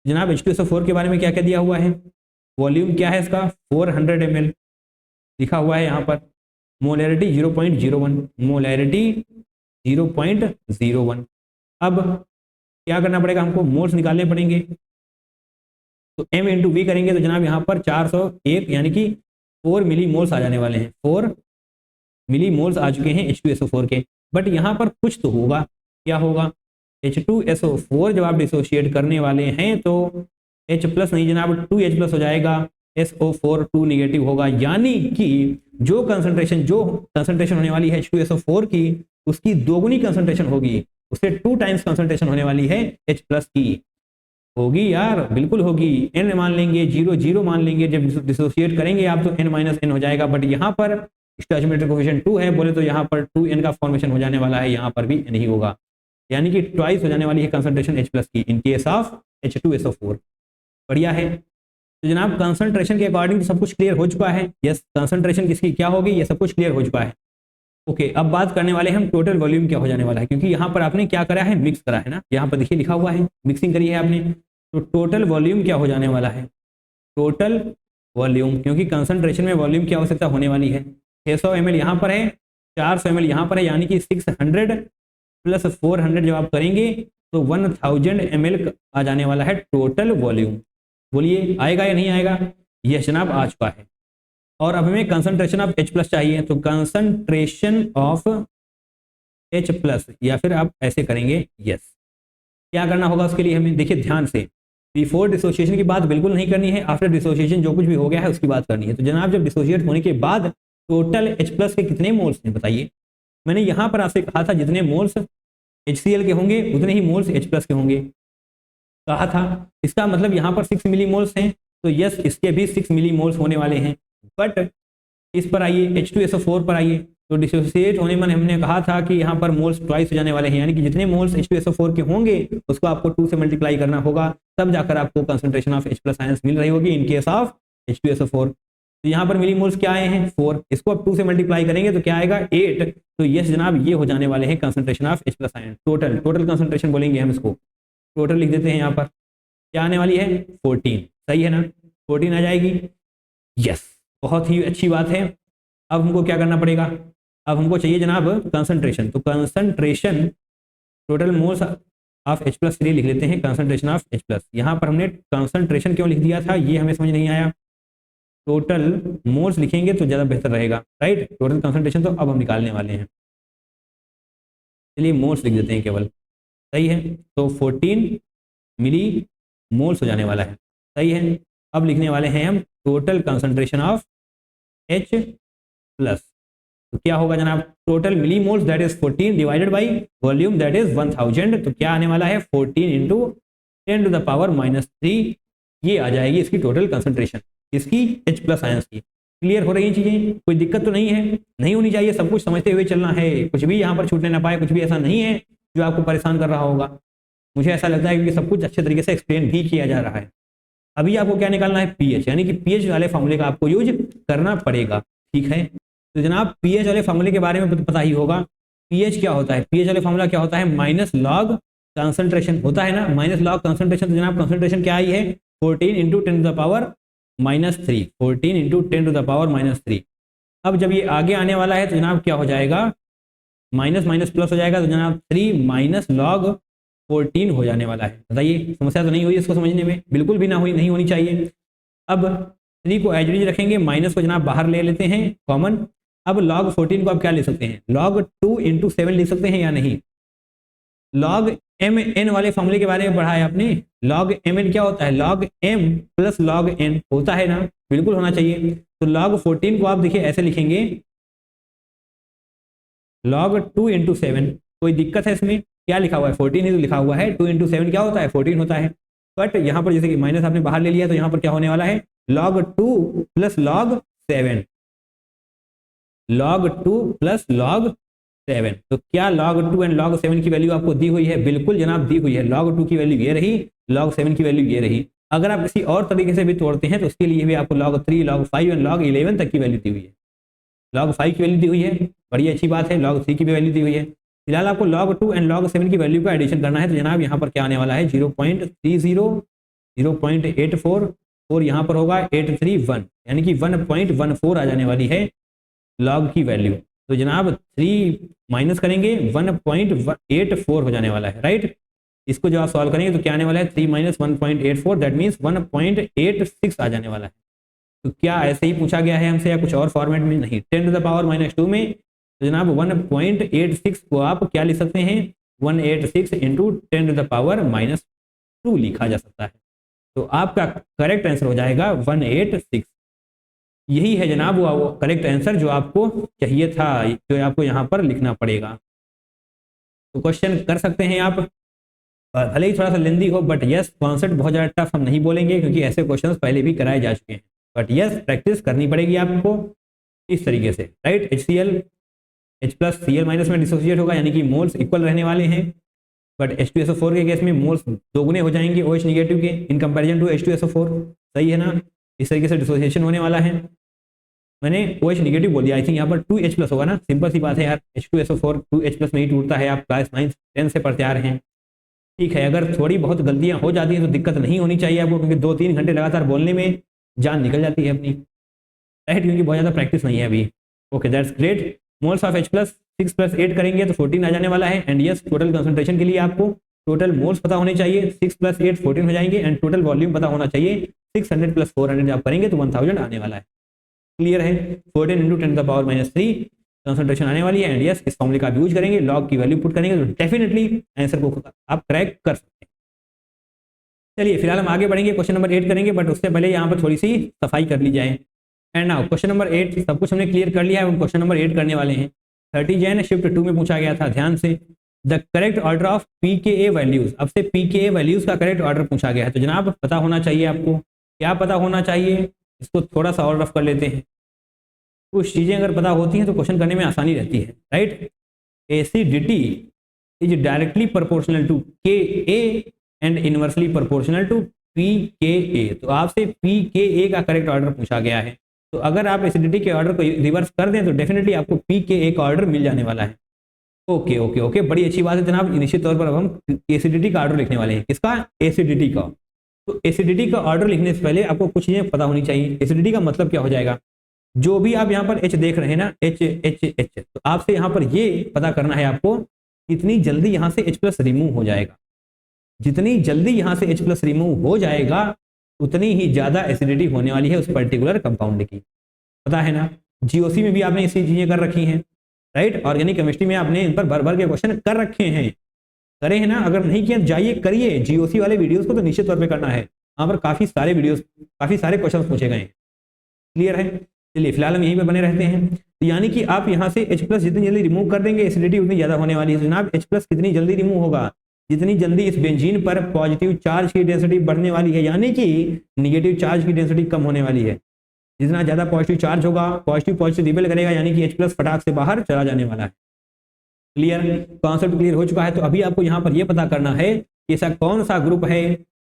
जनाब H2SO4 के बारे में क्या क्या दिया हुआ है? वॉल्यूम क्या है इसका? 400 ml लिखा हुआ है यहाँ पर। Molarity 0.01, molarity 0.01। अब क्या करना पड़ेगा हमको? मोल्स निकालने पड़ेंगे। तो m इंटू वी करेंगे तो जनाब यहाँ पर 401 यानी कि 4 मिली मोल्स आ जाने वाले हैं। 4 मिली मोल्स आ चुके हैं H2SO4 के। बट यहाँ पर कुछ तो होगा। क्या होगा? H2SO4 जब आप डिसोशिएट करने वाले हैं तो H प्लस नहीं जनाब 2H प्लस हो जाएगा, SO4 2 निगेटिव होगा, यानी कि जो कंसंट्रेशन होने वाली है H2SO4 की उसकी दोगुनी कंसंट्रेशन होगी, उससे 2 टाइम्स कंसंट्रेशन होने वाली है H प्लस की। होगी यार, बिल्कुल होगी। n मान लेंगे, 0 0 मान लेंगे, जब डिसोशिएट करेंगे आप तो n माइनस n हो जाएगा। बट यहाँ पर स्टोइकोमेट्रिक कोफिशिएंट 2 है बोले तो यहाँ पर 2n का फॉर्मेशन हो जाने वाला है, यहाँ पर भी n ही होगा, यानी कि ट्वाइस हो जाने वाली है कंसंट्रेशन H प्लस की इन केस ऑफ H2SO4। बढ़िया है। तो जनाब कंसंट्रेशन के अकॉर्डिंग सब कुछ क्लियर हो चुका है। यस, कंसंट्रेशन किसकी क्या होगी ये सब कुछ क्लियर हो चुका है। ओके, अब बात करने वाले हम टोटल वॉल्यूम क्या हो जाने वाला है, क्योंकि यहाँ पर आपने क्या करा है? मिक्स करा है ना, यहाँ पर देखिए लिखा हुआ है मिक्सिंग करी है आपने। तो टोटल वॉल्यूम क्या हो जाने वाला है? टोटल वॉल्यूम, क्योंकि कंसंट्रेशन में वॉल्यूम की आवश्यकता होने वाली है। 600 ml यहाँ पर है, 400 ml यहाँ पर है, यानी कि 600 प्लस 400 जब आप करेंगे तो 1000 ml आ जाने वाला है टोटल वॉल्यूम। बोलिए आएगा या नहीं आएगा? यस जनाब आ चुका है। और अब हमें कंसंट्रेशन ऑफ H प्लस चाहिए, तो कंसंट्रेशन ऑफ H प्लस, या फिर आप ऐसे करेंगे। यस, क्या करना होगा उसके लिए हमें? देखिए ध्यान से, बिफोर डिसोसिएशन की बात बिल्कुल नहीं करनी है, आफ्टर डिसोसिएशन जो कुछ भी हो गया है उसकी बात करनी है। तो जनाब जब डिसोसिएट होने के बाद टोटल H प्लस के कितने मोल्स हैं बताइए? मैंने यहाँ पर आपसे कहा था जितने मोल्स HCl के होंगे उतने ही मोल्स H प्लस के होंगे, कहा था। इसका मतलब यहाँ पर 6 मिली मोल्स हैं, तो यस इसके भी 6 मिली मोल्स होने वाले हैं। बट इस पर आइए, H2SO4 पर आइए, तो डिसोसिएट होने में हमने कहा था कि यहाँ पर मोल्स ट्वाइस हो जाने वाले हैं, यानी कि जितने मोल्स H2SO4 के होंगे उसको आपको 2 से मल्टीप्लाई करना होगा, तब जाकर आपको concentration of H plus ions मिल रही होगी इन केस ऑफ H2SO4। तो यहाँ पर मिली मोल्स क्या आए हैं? 4। इसको आप 2 से मल्टीप्लाई करेंगे तो क्या आएगा? 8। तो यस जनाब ये हो जाने वाले हैं concentration of H plus ions. Total concentration बोलेंगे हम इसको, टोटल लिख देते हैं यहाँ पर। क्या आने वाली है? 14। सही है ना? 14 आ जाएगी। यस, बहुत ही अच्छी बात है। अब हमको क्या करना पड़ेगा? अब हमको चाहिए जनाब कंसंट्रेशन। तो concentration total moles of H plus के लिए लिख लेते हैं कंसंट्रेशन ऑफ H प्लस। यहाँ पर हमने कंसंट्रेशन क्यों लिख दिया था ये हमें समझ नहीं आया। टोटल मोल्स लिखेंगे तो ज़्यादा बेहतर रहेगा, राइट? टोटल कंसंट्रेशन तो अब हम निकालने वाले हैं, चलिए मोल्स लिख देते हैं केवल। सही है, तो 14 मिली मोल्स हो जाने वाला है। सही है, अब लिखने वाले हैं हम total concentration of H plus. तो क्या होगा जनाब, total millimoles that is 14 divided by volume that is 1000, तो क्या आने वाला है 14 इंटू 10 टू द पावर -3, ये आ जाएगी इसकी टोटल कंसंट्रेशन, इसकी H+ आयंस की। क्लियर हो रही है चीजें, कोई दिक्कत तो नहीं है, नहीं होनी चाहिए, सब कुछ समझते हुए चलना है, कुछ भी यहाँ पर छूटने ना पाए, कुछ भी ऐसा नहीं है जो आपको परेशान कर रहा होगा। मुझे ऐसा लगता है कि सब कुछ अच्छे तरीके से एक्सप्लेन भी किया जा रहा है। अभी आपको क्या निकालना है, पीएच, यानी कि पीएच वाले फॉर्मूले का आपको यूज करना पड़ेगा। ठीक है, तो जनाब पीएच वाले फॉर्मूले के बारे में पता ही होगा। पीएच क्या होता है, पीएच वाले फॉर्मूला क्या होता है, माइनस लॉग कंसंट्रेशन होता है ना, माइनस लॉग कंसंट्रेशन। तो जनाब कंसंट्रेशन क्या आई है, 14 into 10 to the power -3, 14 into 10 to the power -3। अब जब ये आगे आने वाला है तो जनाब क्या हो जाएगा, माइनस माइनस प्लस हो जाएगा, तो जनाब 3 माइनस लॉग 14 हो जाने वाला है। बताइए समस्या तो नहीं हुई इसको समझने में, बिल्कुल भी ना हुई, नहीं होनी चाहिए। अब 3 को एज इट इज रखेंगे, माइनस को जनाब बाहर ले लेते हैं कॉमन। अब log 14 को आप क्या ले सकते हैं, log 2 इंटू 7 लिख सकते हैं या नहीं। log mn वाले फॉर्मूले के बारे में पढ़ा है आपने, log mn क्या होता है, log m plus log n होता है ना, बिल्कुल होना चाहिए। तो log 14 को आप देखिए ऐसे लिखेंगे, log 2 इंटू 7, कोई दिक्कत है इसमें, क्या लिखा हुआ है 14 ही तो लिखा हुआ है, 2 इंटू 7 क्या होता है 14 होता है। बट यहाँ पर जैसे कि माइनस आपने बाहर ले लिया तो यहाँ पर क्या होने वाला है, log 2 plus log 7, log 2 plus log 7। तो क्या log 2 एंड log 7 की वैल्यू आपको दी हुई है, बिल्कुल जनाब दी हुई है। log 2 की वैल्यू ये रही, log 7 की वैल्यू ये रही। अगर आप किसी और तरीके से भी तोड़ते हैं तो उसके लिए भी आपको log 3, log 5 एंड log 11 तक की वैल्यू दी हुई है। log 5 की वैल्यू दी हुई है, बड़ी अच्छी बात है, log 3 की भी वैल्यू दी हुई है। फिलहाल आपको log 2 एंड log 7 की वैल्यू का एडिशन करना है, तो जनाब यहाँ पर क्या आने वाला है 0.30, 0.84 और यहाँ पर होगा 831, यानी कि 1.14 आ जाने वाली है log की वैल्यू। तो जनाब 3 माइनस करेंगे 1.84 हो जाने वाला है, राइट। इसको जब आप सॉल्व करेंगे तो क्या आने वाला है 3 माइनस 1.84, दैट मीन्स 1.86 आ जाने वाला है। तो क्या ऐसे ही पूछा गया है हमसे या कुछ और फॉर्मेट में, नहीं, 10 टू द पावर -2 में। तो जनाब 1.86 को आप क्या लिख सकते हैं, 186 इंटू 10 टू द पावर -2 लिखा जा सकता है। तो आपका करेक्ट आंसर हो जाएगा 186। यही है जनाब वो करेक्ट आंसर जो आपको चाहिए था, जो आपको यहाँ पर लिखना पड़ेगा। तो क्वेश्चन कर सकते हैं आप, भले ही थोड़ा सा लेंदी हो, बट यस कॉन्सेप्ट बहुत ज़्यादा टफ हम नहीं बोलेंगे क्योंकि ऐसे क्वेश्चंस पहले भी कराए जा चुके हैं। बट यस प्रैक्टिस करनी पड़ेगी आपको इस तरीके से, राइट। HCl H+Cl- में डिसोसिएट होगा, यानी कि मोल्स इक्वल रहने वाले हैं। बट H2SO4 के केस में मोल्स दोगुने हो जाएंगे OH निगेटिव के इन कंपैरिजन टू H2SO4, सही है ना। इस तरीके से डिसोसिएशन होने वाला है। मैंने OH निगेटिव बोल दिया, आई थिंक यहाँ पर 2H+ होगा ना, सिंपल सी बात है यार, H2SO4 2H+ में ही टूटता है, आप क्लास 9 10 से पढ़ते आ रहे हैं। ठीक है, अगर थोड़ी बहुत गलतियां हो जाती हैं तो दिक्कत नहीं होनी चाहिए आपको, क्योंकि 2-3 घंटे लगातार बोलने में जान निकल जाती है अपनी, राइट, क्योंकि बहुत ज़्यादा प्रैक्टिस नहीं है अभी। Okay that's great. Moles of H+, 6 + 8 करेंगे तो 14 आ जाने वाला है। एंड यस टोटल कंसंट्रेशन के लिए आपको टोटल मोल्स पता होने चाहिए, 6 + 8 14 हो जाएंगे। एंड टोटल वॉल्यूम पता होना चाहिए, 600 + 400 आप करेंगे तो 1000 आने वाला है। क्लियर है, 14 into 10 to the power -3 concentration आने वाली है। एंड यस इस फॉर्मूले का आप यूज करेंगे, लॉग की वैल्यू पुट करेंगे तो डेफिनेटली आंसर को आप क्रैक कर सकते हैं। चलिए फिलहाल हम आगे बढ़ेंगे, क्वेश्चन नंबर 8 करेंगे, बट उससे पहले यहाँ पर थोड़ी सी सफाई कर ली जाए। एंड नाउ क्वेश्चन नंबर 8 सब कुछ हमने क्लियर कर लिया है, हम क्वेश्चन नंबर 8 करने वाले हैं। 30 Jan शिफ्ट 2 में पूछा गया था, ध्यान से। The correct order of pKa values, अब से pKa वैल्यूज का करेक्ट ऑर्डर पूछा गया है, तो जनाब पता होना चाहिए आपको, क्या पता होना चाहिए, इसको थोड़ा सा और रफ कर लेते हैं। कुछ चीज़ें अगर पता होती हैं तो क्वेश्चन करने में आसानी रहती है, right. Acidity is directly proportional to Ka and inversely proportional to pKa। तो आपसे pKa का करेक्ट ऑर्डर पूछा गया है, तो अगर आप एसिडिटी के ऑर्डर को रिवर्स कर दें तो डेफिनेटली आपको pKa का ऑर्डर मिल जाने वाला है। ओके ओके ओके, बड़ी अच्छी बात है जनाब। निश्चित तौर पर अब हम एसिडिटी का ऑर्डर लिखने वाले हैं, किसका, एसिडिटी का। तो एसिडिटी का ऑर्डर लिखने से पहले आपको कुछ चीजें पता होनी चाहिए। एसिडिटी का मतलब क्या हो जाएगा, जो भी आप यहाँ पर H देख रहे हैं ना, H, तो आपसे यहाँ पर ये पता करना है आपको कितनी जल्दी यहाँ से H+ रिमूव हो जाएगा। जितनी जल्दी यहाँ से H+ रिमूव हो जाएगा उतनी ही ज्यादा एसिडिटी होने वाली है उस पर्टिकुलर कंपाउंड की, पता है ना। GOC में भी आपने इसी चीजें कर रखी हैं, राइट। ऑर्गेनिक केमिस्ट्री में आपने इन पर भर भर के क्वेश्चन कर रखे हैं, करे हैं ना। अगर नहीं किया जाइए करिए, GOC वाले वीडियोस को तो निश्चित तौर पे करना है, वहां पर काफी सारे वीडियोस, काफी सारे क्वेश्चन पूछे गए हैं। क्लियर है। चलिए फिलहाल हम यहीं पे बने रहते हैं। तो यानी कि आप यहाँ से H+ जितनी जल्दी रिमूव कर देंगे एसिडिटी उतनी ज्यादा होने वाली है। तो जनाब H+ कितनी जल्दी रिमूव होगा, जितनी जल्दी इस बेंजीन पर पॉजिटिव चार्ज की डेंसिटी बढ़ने वाली है, यानी कि निगेटिव चार्ज की डेंसिटी कम होने वाली है। जितना ज्यादा पॉजिटिव चार्ज होगा, पॉजिटिव पॉजिटिव रिपेल करेगा, यानी कि H+ फटाक से बाहर चला जाने वाला है। क्लियर, कॉन्सेप्ट क्लियर हो चुका है। तो अभी आपको यहाँ पर यह पता करना है कि ऐसा कौन सा ग्रुप है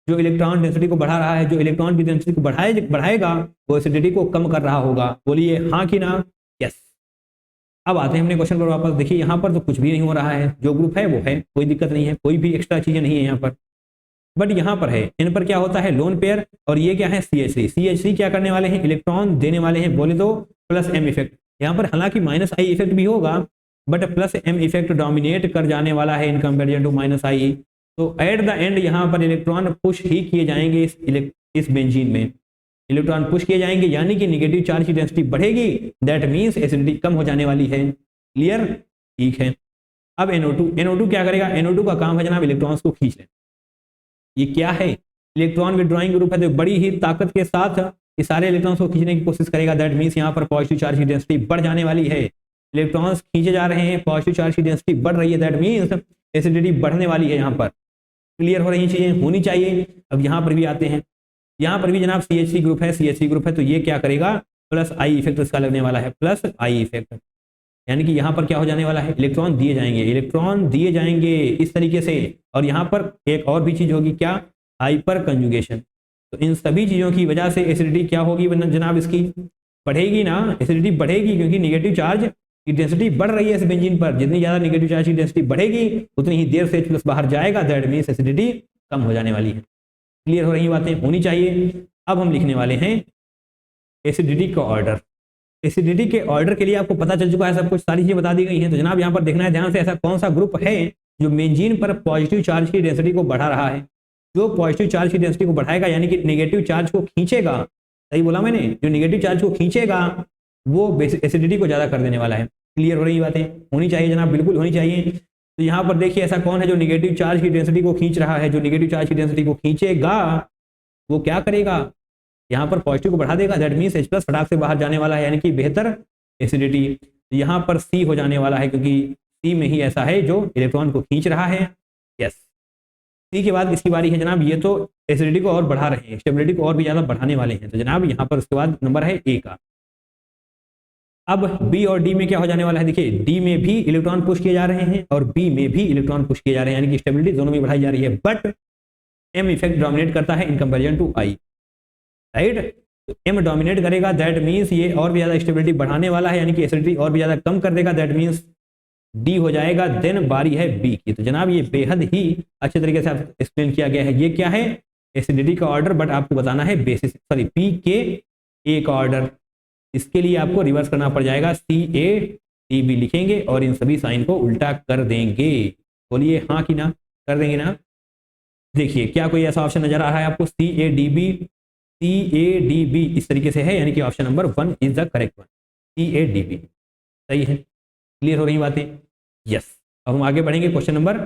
जो इलेक्ट्रॉन डेंसिटी को बढ़ा रहा है, जो इलेक्ट्रॉन की डेंसिटी को बढ़ाएगा वो एसिडिटी को कम कर रहा होगा। बोलिए हाँ कि ना। यस। अब आते हैं अपने क्वेश्चन पर वापस। देखिए यहाँ पर तो कुछ भी नहीं हो रहा है, जो ग्रुप है वो है, कोई दिक्कत नहीं है, कोई भी एक्स्ट्रा चीजें नहीं है यहाँ पर। बट यहाँ पर है, इन पर क्या होता है लोन पेयर, और ये क्या है CH3। CH3 क्या करने वाले हैं, इलेक्ट्रॉन देने वाले हैं, बोले तो +m इफेक्ट। यहाँ पर हालांकि -I इफेक्ट भी होगा, बट +m इफेक्ट डोमिनेट कर जाने वाला है इन कंपेरिजन टू -I। तो एट द एंड यहाँ पर इलेक्ट्रॉन पुश ही किए जाएंगे इस बेंजीन में, इलेक्ट्रॉन पुश किए जाएंगे, यानी कि निगेटिव चार्ज की डेंसिटी बढ़ेगी। दैट मीन्स एसिडिटी कम हो जाने वाली है। क्लियर, ठीक है। अब NO2 क्या करेगा, NO2 का काम है जनाब इलेक्ट्रॉन्स को खींच लेना। ये क्या है, इलेक्ट्रॉन विड्रॉइंग ग्रुप है, तो बड़ी ही ताकत के साथ ये सारे इलेक्ट्रॉन्स को खींचने की कोशिश करेगा। दैट मीन्स यहाँ पर पॉजिटिव चार्ज की डेंसिटी बढ़ जाने वाली है। इलेक्ट्रॉन्स खींचे जा रहे हैं, पॉजिटिव चार्ज की डेंसिटी बढ़ रही है, दैट मीन्स एसिडिटी बढ़ने वाली है। यहाँ पर क्लियर हो रही चीजें होनी चाहिए। अब यहाँ पर भी आते हैं, यहाँ पर भी जनाब CH3 ग्रुप है, CH3 ग्रुप है, तो ये क्या करेगा, +I इफेक्ट इसका लगने वाला है, +I इफेक्ट, यानी कि यहाँ पर क्या हो जाने वाला है, इलेक्ट्रॉन दिए जाएंगे इस तरीके से। और यहाँ पर एक और भी चीज होगी, क्या, हाइपर कंजुगेशन। तो इन सभी चीजों की वजह से एसिडिटी क्या होगी जनाब, इसकी बढ़ेगी ना, एसिडिटी बढ़ेगी, क्योंकि निगेटिव चार्ज की डेंसिटी बढ़ रही है इस बेंजीन पर। जितनी ज्यादा निगेटिव चार्ज की डेंसिटी बढ़ेगी उतनी ही देर से H+ बाहर जाएगा, दैट मीन्स एसिडिटी कम हो जाने वाली है। क्लियर हो रही बातें, होनी चाहिए। अब हम लिखने वाले हैं एसिडिटी का ऑर्डर। एसिडिटी के ऑर्डर के लिए आपको पता चल चुका है, सब कुछ सारी चीजें बता दी गई हैं। तो जनाब यहाँ पर देखना है ध्यान से, ऐसा कौन सा ग्रुप है जो बेंजीन पर पॉजिटिव चार्ज की डेंसिटी को बढ़ा रहा है। जो पॉजिटिव चार्ज की डेंसिटी को बढ़ाएगा, यानी कि नेगेटिव चार्ज को खींचेगा, सही बोला मैंने, जो नेगेटिव चार्ज को खींचेगा वो एसिडिटी को ज्यादा कर देने वाला है। क्लियर हो रही बातें, होनी चाहिए जनाब, बिल्कुल होनी चाहिए। तो यहाँ पर देखिए ऐसा कौन है जो नेगेटिव चार्ज की डेंसिटी को खींच रहा है। जो नेगेटिव चार्ज की डेंसिटी को खींचेगा वो क्या करेगा, यहाँ पर पॉजिटिव को बढ़ा देगा, दैट मीन्स H+ फटाक से बाहर जाने वाला है, यानी कि बेहतर एसिडिटी। यहाँ पर C हो जाने वाला है, क्योंकि C में ही ऐसा है जो इलेक्ट्रॉन को खींच रहा है। यस, C के बाद इसकी बारी है जनाब, ये तो एसिडिटी को और बढ़ा रहे हैं, स्टेबिलिटी को और भी ज्यादा बढ़ाने वाले हैं। तो जनाब यहाँ पर उसके बाद नंबर है A का। अब B और D में क्या हो जाने वाला है, देखिए D में भी इलेक्ट्रॉन पुश किए जा रहे हैं और B में भी इलेक्ट्रॉन पुश किए जा रहे हैं, यानी कि स्टेबिलिटी दोनों में बढ़ाई जा रही है, बट M इफेक्ट डोमिनेट करता है in comparison to I, right. तो M डोमिनेट करेगा, दैट मीन्स ये और भी ज्यादा स्टेबिलिटी बढ़ाने वाला है, यानी कि एसिडिटी और भी ज्यादा कम कर देगा, दैट मीन्स D हो जाएगा। देन बारी है B की। तो जनाब ये बेहद ही अच्छे तरीके से एक्सप्लेन किया गया है। ये क्या है, एसिडिटी का ऑर्डर, बट आपको बताना है बेसिस, सॉरी pKa का ऑर्डर। इसके लिए आपको रिवर्स करना पड़ जाएगा, CADB लिखेंगे और इन सभी साइन को उल्टा कर देंगे। बोलिए हाँ कि ना, कर देंगे ना। देखिए क्या कोई ऐसा ऑप्शन नजर आ रहा है आपको, CADB इस तरीके से है, यानी कि option number 1 is the correct one, CADB सही है। क्लियर हो रही बातें, यस। अब हम आगे बढ़ेंगे, क्वेश्चन नंबर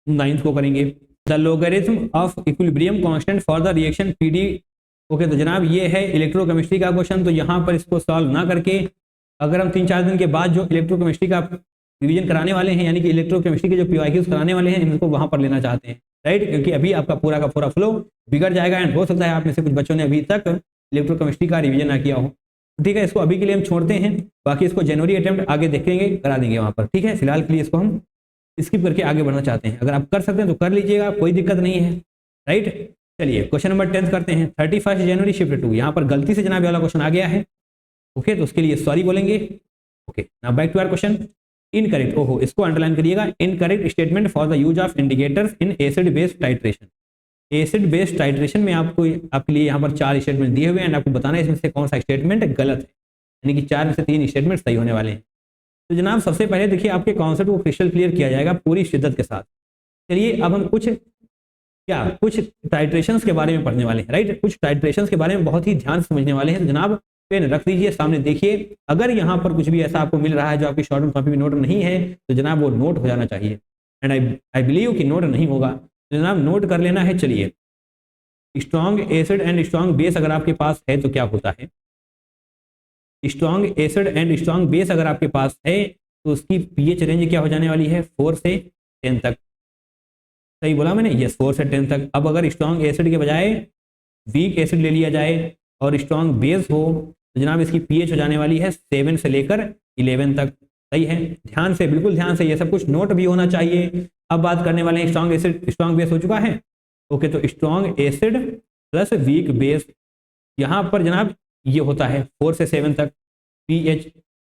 9 को करेंगे, the logarithm of equilibrium constant for the reaction PD। Okay, तो जनाब ये है इलेक्ट्रोकेमिस्ट्री का क्वेश्चन। तो यहाँ पर इसको सॉल्व ना करके अगर हम 3-4 दिन के बाद जो इलेक्ट्रोकेमिस्ट्री का रिवीजन कराने वाले हैं, यानी कि इलेक्ट्रोकेमिस्ट्री के जो PYQs कराने वाले हैं, इनको वहां पर लेना चाहते हैं, राइट, क्योंकि अभी आपका पूरा का पूरा फ्लो बिगड़ जाएगा। एंड हो सकता है आप में से कुछ बच्चों ने अभी तक इलेक्ट्रोकेमिस्ट्री का रिवीजन ना किया हो। ठीक है, इसको अभी के लिए हम छोड़ते हैं, बाकी इसको जनवरी अटेम्प्ट आगे देखेंगे, करा देंगे वहां पर। ठीक है, फिलहाल के लिए इसको हम स्किप करके आगे बढ़ना चाहते हैं। अगर आप कर सकते हैं तो कर लीजिएगा, कोई दिक्कत नहीं है, राइट। चलिए क्वेश्चन नंबर 10 करते हैं, 31 जनवरी शिफ्ट 2। यहाँ पर गलती से जनाब वाला क्वेश्चन आ गया है। ओके, तो उसके लिए सॉरी बोलेंगे। Okay, now back to our question. Incorrect, ओहो, इसको अंडरलाइन करिएगा, incorrect statement for the use of indicators in acid based titration. Acid based titration में आपके लिए यहाँ पर 4 स्टेटमेंट दिए हुए हैं, आपको बताना है इसमें से कौन सा स्टेटमेंट गलत है, यानी कि 4 में से 3 स्टेटमेंट सही होने वाले हैं। तो जनाब सबसे पहले देखिए आपके कॉन्सेप्ट को क्रिस्टल क्लियर किया जाएगा पूरी शिद्दत के साथ। चलिए अब हम कुछ टाइट्रेशंस के बारे में पढ़ने वाले हैं, राइट। कुछ टाइट्रेशंस के बारे में बहुत ही ध्यान से समझने वाले हैं। तो जनाब पेन रख दीजिए सामने, देखिए अगर यहाँ पर कुछ भी ऐसा आपको मिल रहा है जो आपकी शॉर्ट कॉपी में नोट नहीं है, तो जनाब वो नोट हो जाना चाहिए। एंड आई बिलीव कि नोट नहीं होगा, तो जनाब नोट कर लेना है। चलिए, strong acid and strong base अगर आपके पास है तो क्या होता है, strong acid and strong base अगर आपके पास है तो उसकी पीएच रेंज क्या हो जाने वाली है, 4 से 10 तक। सही बोला मैंने, यस 4 से 10 तक। अब अगर स्ट्रॉन्ग एसिड के बजाय वीक एसिड ले लिया जाए और स्ट्रॉन्ग बेस हो तो जनाब इसकी पीएच हो जाने वाली है 7 से लेकर 11 तक। सही है, ध्यान से, बिल्कुल ध्यान से, ये सब कुछ नोट भी होना चाहिए। अब बात करने वाले हैं स्ट्रॉन्ग एसिड स्ट्रॉन्ग बेस हो चुका है। ओके, तो strong acid plus weak base, यहाँ पर जनाब ये होता है 4 से 7 तक, पीएच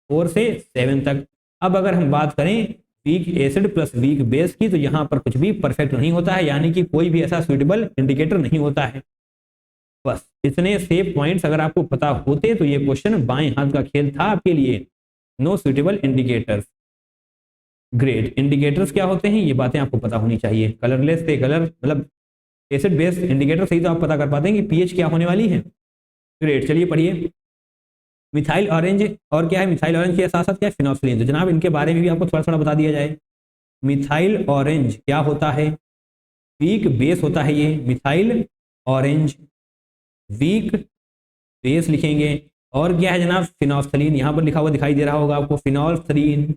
4 से 7 तक। अब अगर हम बात करें weak acid plus weak base की तो यहाँ पर कुछ भी परफेक्ट नहीं होता है, यानी कि कोई भी ऐसा सुइटेबल इंडिकेटर नहीं होता है। बस इतने से पॉइंट्स अगर आपको पता होते तो ये क्वेश्चन बाएं हाथ का खेल था आपके लिए। No suitable indicators. Great, indicators क्या होते हैं ये बातें आपको पता होनी चाहिए। कलरलेस से कलर मतलब एसिड बेस इंडिकेटर से ही तो आप पता कर पाते हैं कि पीएच क्या होने वाली है। ग्रेट, चलिए पढ़िए। मिथाइल ऑरेंज और क्या है, मिथाइल ऑरेंज के साथ साथ क्या है, फिनोक्सिलिन। तो जनाब इनके बारे में भी आपको थोड़ा थोड़ा बता दिया जाए। मिथाइल ऑरेंज क्या होता है, वीक बेस होता है ये मिथाइल ऑरेंज, वीक बेस लिखेंगे। और क्या है जनाब, फिनोल्फ्थलीन, यहाँ पर लिखा हुआ दिखाई दे रहा होगा आपको, फिनोल्फ्थलीन,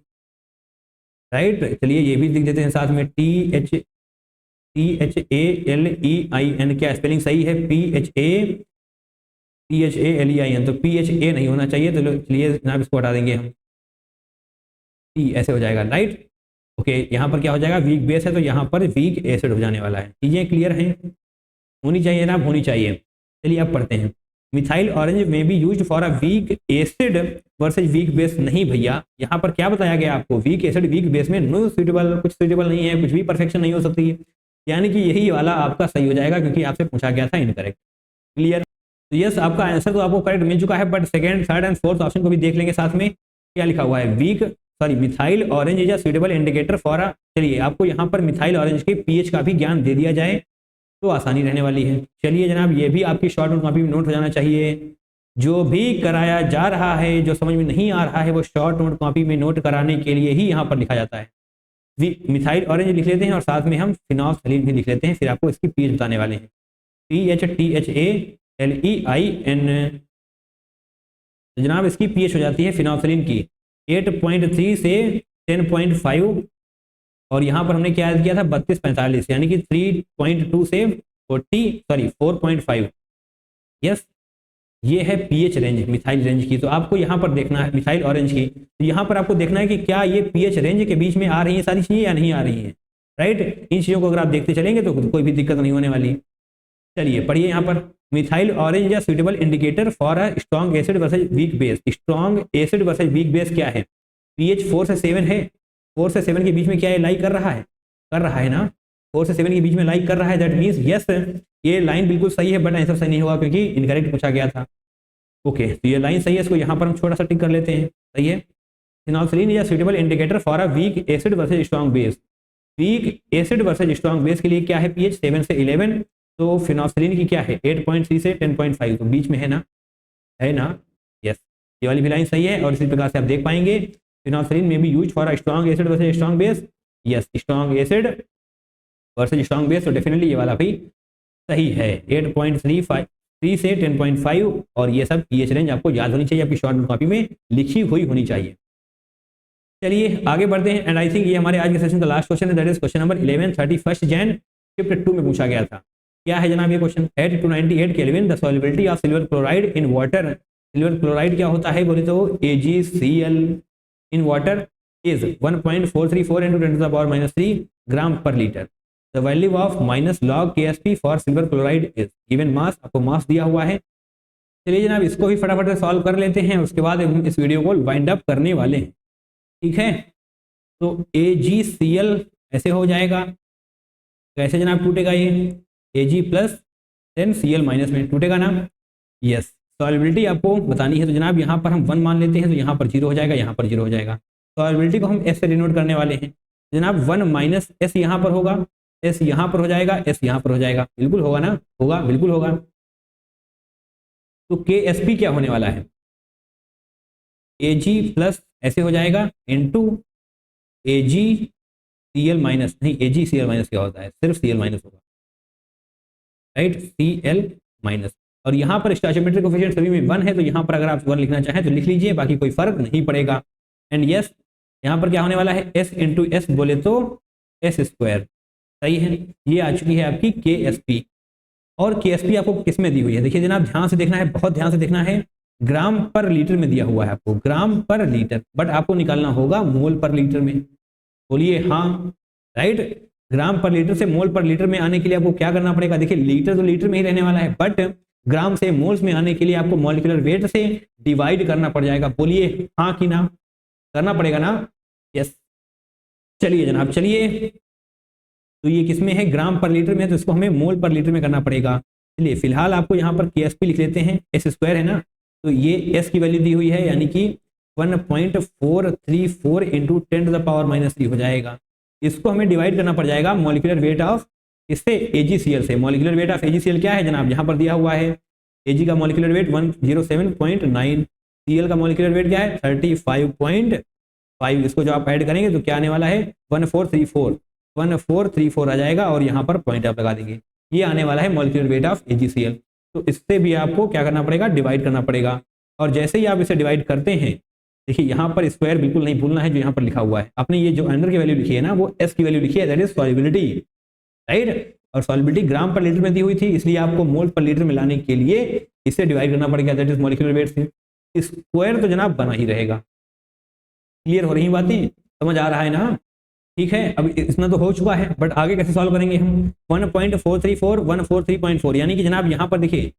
राइट। चलिए ये भी लिख देते हैं साथ में, THALEIN, क्या स्पेलिंग सही है, PHALEIN, तो PHA नहीं होना चाहिए, तो चलिए जनाब इसको हटा देंगे हम, T ऐसे हो जाएगा, राइट। ओके, यहाँ पर क्या हो जाएगा, वीक बेस है तो यहाँ पर वीक एसिड हो जाने वाला है। चीजें क्लियर हैं, होनी चाहिए ना, होनी चाहिए। चलिए अब पढ़ते हैं। मिथाइल ऑरेंज में be used for a weak acid versus weak base. नहीं भैया, यहाँ पर क्या बताया गया आपको, वीक एसिड वीक बेस में नो सुइटेबल, कुछ सुइटेबल नहीं है, कुछ भी परफेक्शन नहीं हो सकती है, यानी कि यही वाला आपका सही हो जाएगा क्योंकि आपसे पूछा गया था इनकरेक्ट। क्लियर, तो यस आपका आंसर तो आपको करेक्ट मिल चुका है, but second third and fourth option को भी देख लेंगे साथ में। क्या लिखा हुआ है, methyl orange is a suitable indicator for अ। चलिए आपको यहाँ पर मिथाइल ऑरेंज के पीएच का भी ज्ञान दे दिया जाए तो आसानी रहने वाली है। चलिए जनाब ये भी आपकी शॉर्ट नोट कॉपी में नोट हो जाना चाहिए। जो भी कराया जा रहा है, जो समझ में नहीं आ रहा है, वो शॉर्ट नोट कॉपी में नोट कराने के लिए ही यहाँ पर लिखा जाता है। मिथाइल ऑरेंज लिख लेते हैं और साथ में हम फिनोल्फ्थलीन भी लिख लेते हैं, फिर आपको इसकी पीएच बताने वाले हैं। PHTHALEIN, जनाब इसकी पीएच हो जाती है फिनोल्फ्थलीन की 8.3 से 10.5, और यहाँ पर हमने क्या किया था 32-45, यानी कि 3.2 से 4.5। यस, ये है पीएच रेंज मिथाइल रेंज की। तो आपको यहाँ पर देखना है मिथाइल ऑरेंज की, तो यहाँ पर आपको देखना है कि क्या ये पीएच रेंज के बीच में आ रही है सारी चीजें या नहीं आ रही है, राइट। इन चीजों को अगर आप देखते चलेंगे तो कोई भी दिक्कत नहीं होने वाली। चलिए पढ़िए यहाँ पर, मिथाइल ऑरेंज या suitable indicator for a strong acid versus weak base. Strong acid versus weak base क्या है, पीएच 4 से 7 है, 4 से 7 के बीच में क्या ये लाई कर रहा है, कर रहा है ना, 4 से 7 के बीच में लाई कर रहा है, दैट मीन्स यस ये लाइन बिल्कुल सही है, बट आंसर सही नहीं होगा क्योंकि इनकरेक्ट पूछा गया था। ओके, तो ये लाइन सही है, इसको यहाँ पर हम छोटा सा टिक कर लेते हैं, सही है। Phenolphthalein is a suitable indicator for a weak acid versus strong base. Weak acid versus strong base के लिए क्या है, पीएच 7 से 11, तो फिनोल्फ्थलीन की क्या है 8.3 से 10.5, तो बीच में है ना, है ना, यस, ये वाली भी लाइन सही है। और इसी प्रकार से आप देख पाएंगे फिनोल्फ्थलीन में भी use for a strong acid versus strong base, yes strong acid versus strong base, तो डेफिनेटली ये वाला भी सही है 8.3 से 10.5, और ये सब पीएच रेंज आपको याद होनी चाहिए, आपकी शॉर्ट नोट कॉपी में लिखी हुई होनी चाहिए। चलिए आगे बढ़ते हैं, एंड आई थिंक ये हमारे आज के सेशन का लास्ट क्वेश्चन है, that is question number 11, 31 Jan shift 2 में पूछा गया था। क्या है जनाब ये क्वेश्चन, at 298 kelvin the solubility of silver chloride in water. Silver chloride क्या होता है बोले तो AgCl in water is 1.434 into 10⁻³ gram per litre. The value of minus log KSP for silver chloride is given mass, आपको mass दिया हुआ है। चलिए जनाब इसको भी फटाफट से सॉल्व कर लेते हैं, उसके बाद हम इस वीडियो को वाइंड अप करने वाले हैं, ठीक है। तो AgCl ऐसे हो जाएगा, कैसे जनाब टूटेगा ये, Ag plus then Cl minus में टूटेगा ना, यस। सॉल्युबिलिटी आपको बतानी है, तो जनाब यहाँ पर हम 1 मान लेते हैं, तो यहाँ पर 0 हो जाएगा, यहाँ पर 0 हो जाएगा। सॉल्युबिलिटी को हम S से डिनोट करने वाले हैं, जनाब 1 माइनस S यहाँ पर होगा, S यहाँ पर हो जाएगा, S यहाँ पर हो जाएगा, बिल्कुल होगा ना, होगा, बिल्कुल होगा। तो KSP क्या होने वाला है, Ag प्लस ऐसे हो जाएगा इंटू AgCl माइनस, नहीं AgCl माइनस क्या होता है, सिर्फ Cl माइनस होगा, राइट, Cl माइनस। और यहाँ पर स्टोइकोमेट्रिक कोफिशिएंट सभी में 1 है, तो यहाँ पर अगर आप 1 लिखना चाहें तो लिख लीजिए, बाकी कोई फर्क नहीं पड़ेगा। एंड यस, यहाँ पर क्या होने वाला है, s इंटू एस बोले तो s स्क्वायर, सही है। ये आ चुकी है आपकी KSP। और KSP आपको किस में दी हुई है, देखिए जनाब ध्यान से देखना है, बहुत ध्यान से देखना है। ग्राम पर लीटर में दिया हुआ है आपको, ग्राम पर लीटर, बट आपको निकालना होगा मोल पर लीटर में। बोलिए हाँ, राइट। ग्राम पर लीटर से मोल पर लीटर में आने के लिए आपको क्या करना पड़ेगा, देखिए लीटर तो लीटर में ही रहने वाला है, बट ग्राम से मोल्स में आने के लिए आपको मॉलिक्यूलर वेट से डिवाइड करना पड़ जाएगा। बोलिए हाँ कि ना, करना पड़ेगा ना, यस। चलिए जनाब, चलिए, तो ये किसमें है, ग्राम पर लीटर में है, तो इसको हमें मोल पर लीटर में करना पड़ेगा। चलिए फिलहाल आपको यहाँ पर KSP लिख लेते हैं, s स्क्वायर है ना, तो ये s की वैल्यू दी हुई है, यानी कि 1.434 इंटू 10⁻³ हो जाएगा। इसको हमें डिवाइड करना पड़ जाएगा मॉलिक्यूलर वेट ऑफ, इससे AgCl से। मॉलिक्यूलर वेट ऑफ AgCl क्या है जनाब, यहाँ पर दिया हुआ है, Ag का मॉलिक्यूलर वेट 107.9, Cl का मॉलिक्यूलर वेट क्या है 35.5। इसको जो आप ऐड करेंगे तो क्या आने वाला है 1434 आ जाएगा, और यहाँ पर पॉइंट आप लगा देंगे, ये आने वाला है मॉलिक्यूलर वेट ऑफ AgCl। तो इससे भी आपको क्या करना पड़ेगा, डिवाइड करना पड़ेगा। और जैसे ही आप इसे डिवाइड करते हैं, देखिए यहाँ पर स्क्वायर बिल्कुल नहीं भूलना है, जो यहाँ पर लिखा हुआ है आपने, ये जो अंदर की वैल्यू लिखी है ना, वो s की वैल्यू लिखी है, दैट इज सॉल्युबिलिटी, राइट। और सॉल्युबिलिटी ग्राम पर लीटर में दी हुई थी, इसलिए आपको मोल पर लीटर में लाने के लिए इसे डिवाइड करना पड़ेगा, दैट इज मॉलिक्यूलर वेट से। स्क्वायर तो जनाब बना ही रहेगा। क्लियर हो रही बातें, समझ आ रहा है ना, ठीक है। अब इतना तो हो चुका है, बट आगे कैसे सॉल्व करेंगे हम, 1.434 143.4, यानी कि जनाब यहाँ पर देखिए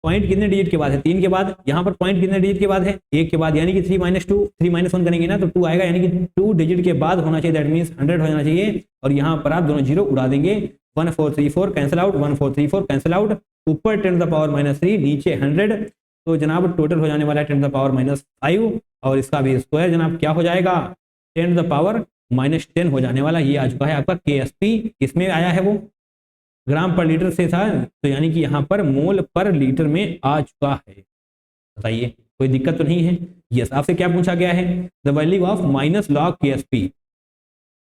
पॉइंट कितने डिजिट के बाद है, 3 के बाद, यहाँ पर पॉइंट कितने डिजिट के बाद है, 1 के बाद, यानी कि 3 - 2, 3 - 1 करेंगे ना तो 2 आएगा, यानी कि 2 डिजिट के बाद होना चाहिए, दैट मीन्स 100 हो जाना चाहिए। और यहाँ पर आप दोनों जीरो उड़ा देंगे, 1434 कैंसिल आउट, 1434 कैंसिल आउट, ऊपर 10⁻³ नीचे 100, तो जनाब टोटल हो जाने वाला है 10⁻⁵, और इसका भी स्क्वायर जनाब क्या हो जाएगा 10⁻⁻10 हो जाने वाला। ये आ चुका है आपका KSP, किसमें आया है वो, ग्राम पर लीटर से था, तो यानी कि यहाँ पर मोल पर लीटर में आ चुका है। बताइए कोई दिक्कत तो नहीं है। यस, आपसे क्या पूछा गया है, the value of -log KSP,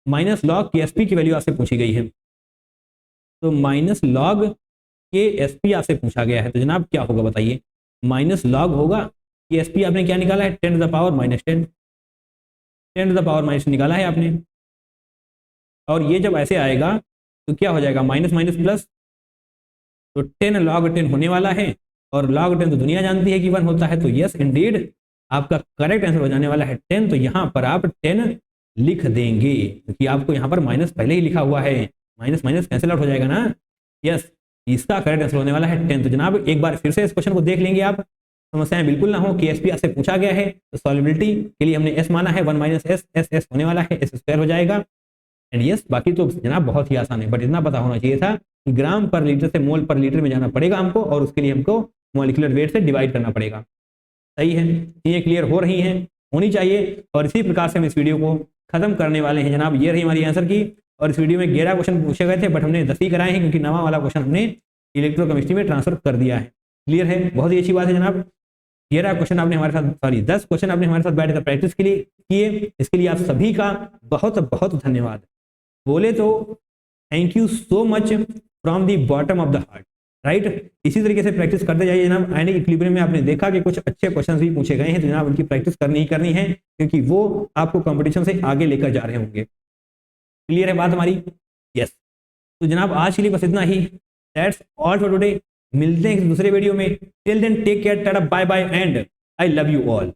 -log KSP की वैल्यू आपसे पूछी गई है, तो -log KSP आपसे पूछा गया है, तो जनाब क्या होगा बताइए, -log होगा KSP, आपने क्या निकाला है 10⁻⁻10, 10⁻⁻10 निकाला है आपने। और ये जब ऐसे आएगा तो क्या हो जाएगा, माइनस माइनस प्लस, तो 10 log 10 होने वाला है, और log 10 तो दुनिया जानती है कि 1 होता है, तो यस इंडीड आपका करेक्ट आंसर हो जाने वाला है 10। तो यहाँ पर आप 10 लिख देंगे, क्योंकि आपको यहाँ पर माइनस पहले ही लिखा हुआ है, माइनस माइनस कैंसिल आउट हो जाएगा ना। यस, इसका करेक्ट आंसर होने वाला है 10। तो जनाब एक बार फिर से इस क्वेश्चन को देख लेंगे आप, समस्याएं बिल्कुल ना हो। KSP आपसे पूछा गया है, तो सॉल्युबिलिटी के लिए हमने s माना है, 1 - s होने वाला है, s स्क्वायर हो जाएगा। एंड यस, बाकी तो जनाब बहुत ही आसान है, बट इतना पता होना चाहिए था कि ग्राम पर लीटर से मोल पर लीटर में जाना पड़ेगा हमको, और उसके लिए हमको मॉलिक्यूलर वेट से डिवाइड करना पड़ेगा। सही है, ये क्लियर हो रही हैं, होनी चाहिए। और इसी प्रकार से हम इस वीडियो को खत्म करने वाले हैं जनाब। ये रही हमारी आंसर की, और इस वीडियो में 11 क्वेश्चन पूछे गए थे, बट हमने 10 ही कराए हैं, क्योंकि 9वां वाला क्वेश्चन हमने इलेक्ट्रोकेमिस्ट्री में ट्रांसफर कर दिया है। क्लियर है, बहुत ही अच्छी बात है जनाब। 11 क्वेश्चन आपने हमारे साथ, सॉरी 10 क्वेश्चन आपने हमारे साथ बैठकर प्रैक्टिस के लिए किए, इसके लिए आप सभी का बहुत बहुत धन्यवाद। बोले तो thank you so much from the bottom of the heart, right. इसी तरीके से प्रैक्टिस करते जाइए जनाब। आयनिक इक्विलिब्रियम में आपने देखा कि कुछ अच्छे क्वेश्चंस भी पूछे गए हैं, तो जनाब उनकी प्रैक्टिस करनी ही करनी है, क्योंकि वो आपको कंपटीशन से आगे लेकर जा रहे होंगे। क्लियर है बात हमारी, यस। तो जनाब आज के लिए बस इतना ही, दैट्स ऑल फॉर टुडे। मिलते हैं दूसरे वीडियो में, till then take care, tata, bye bye, and I love you all.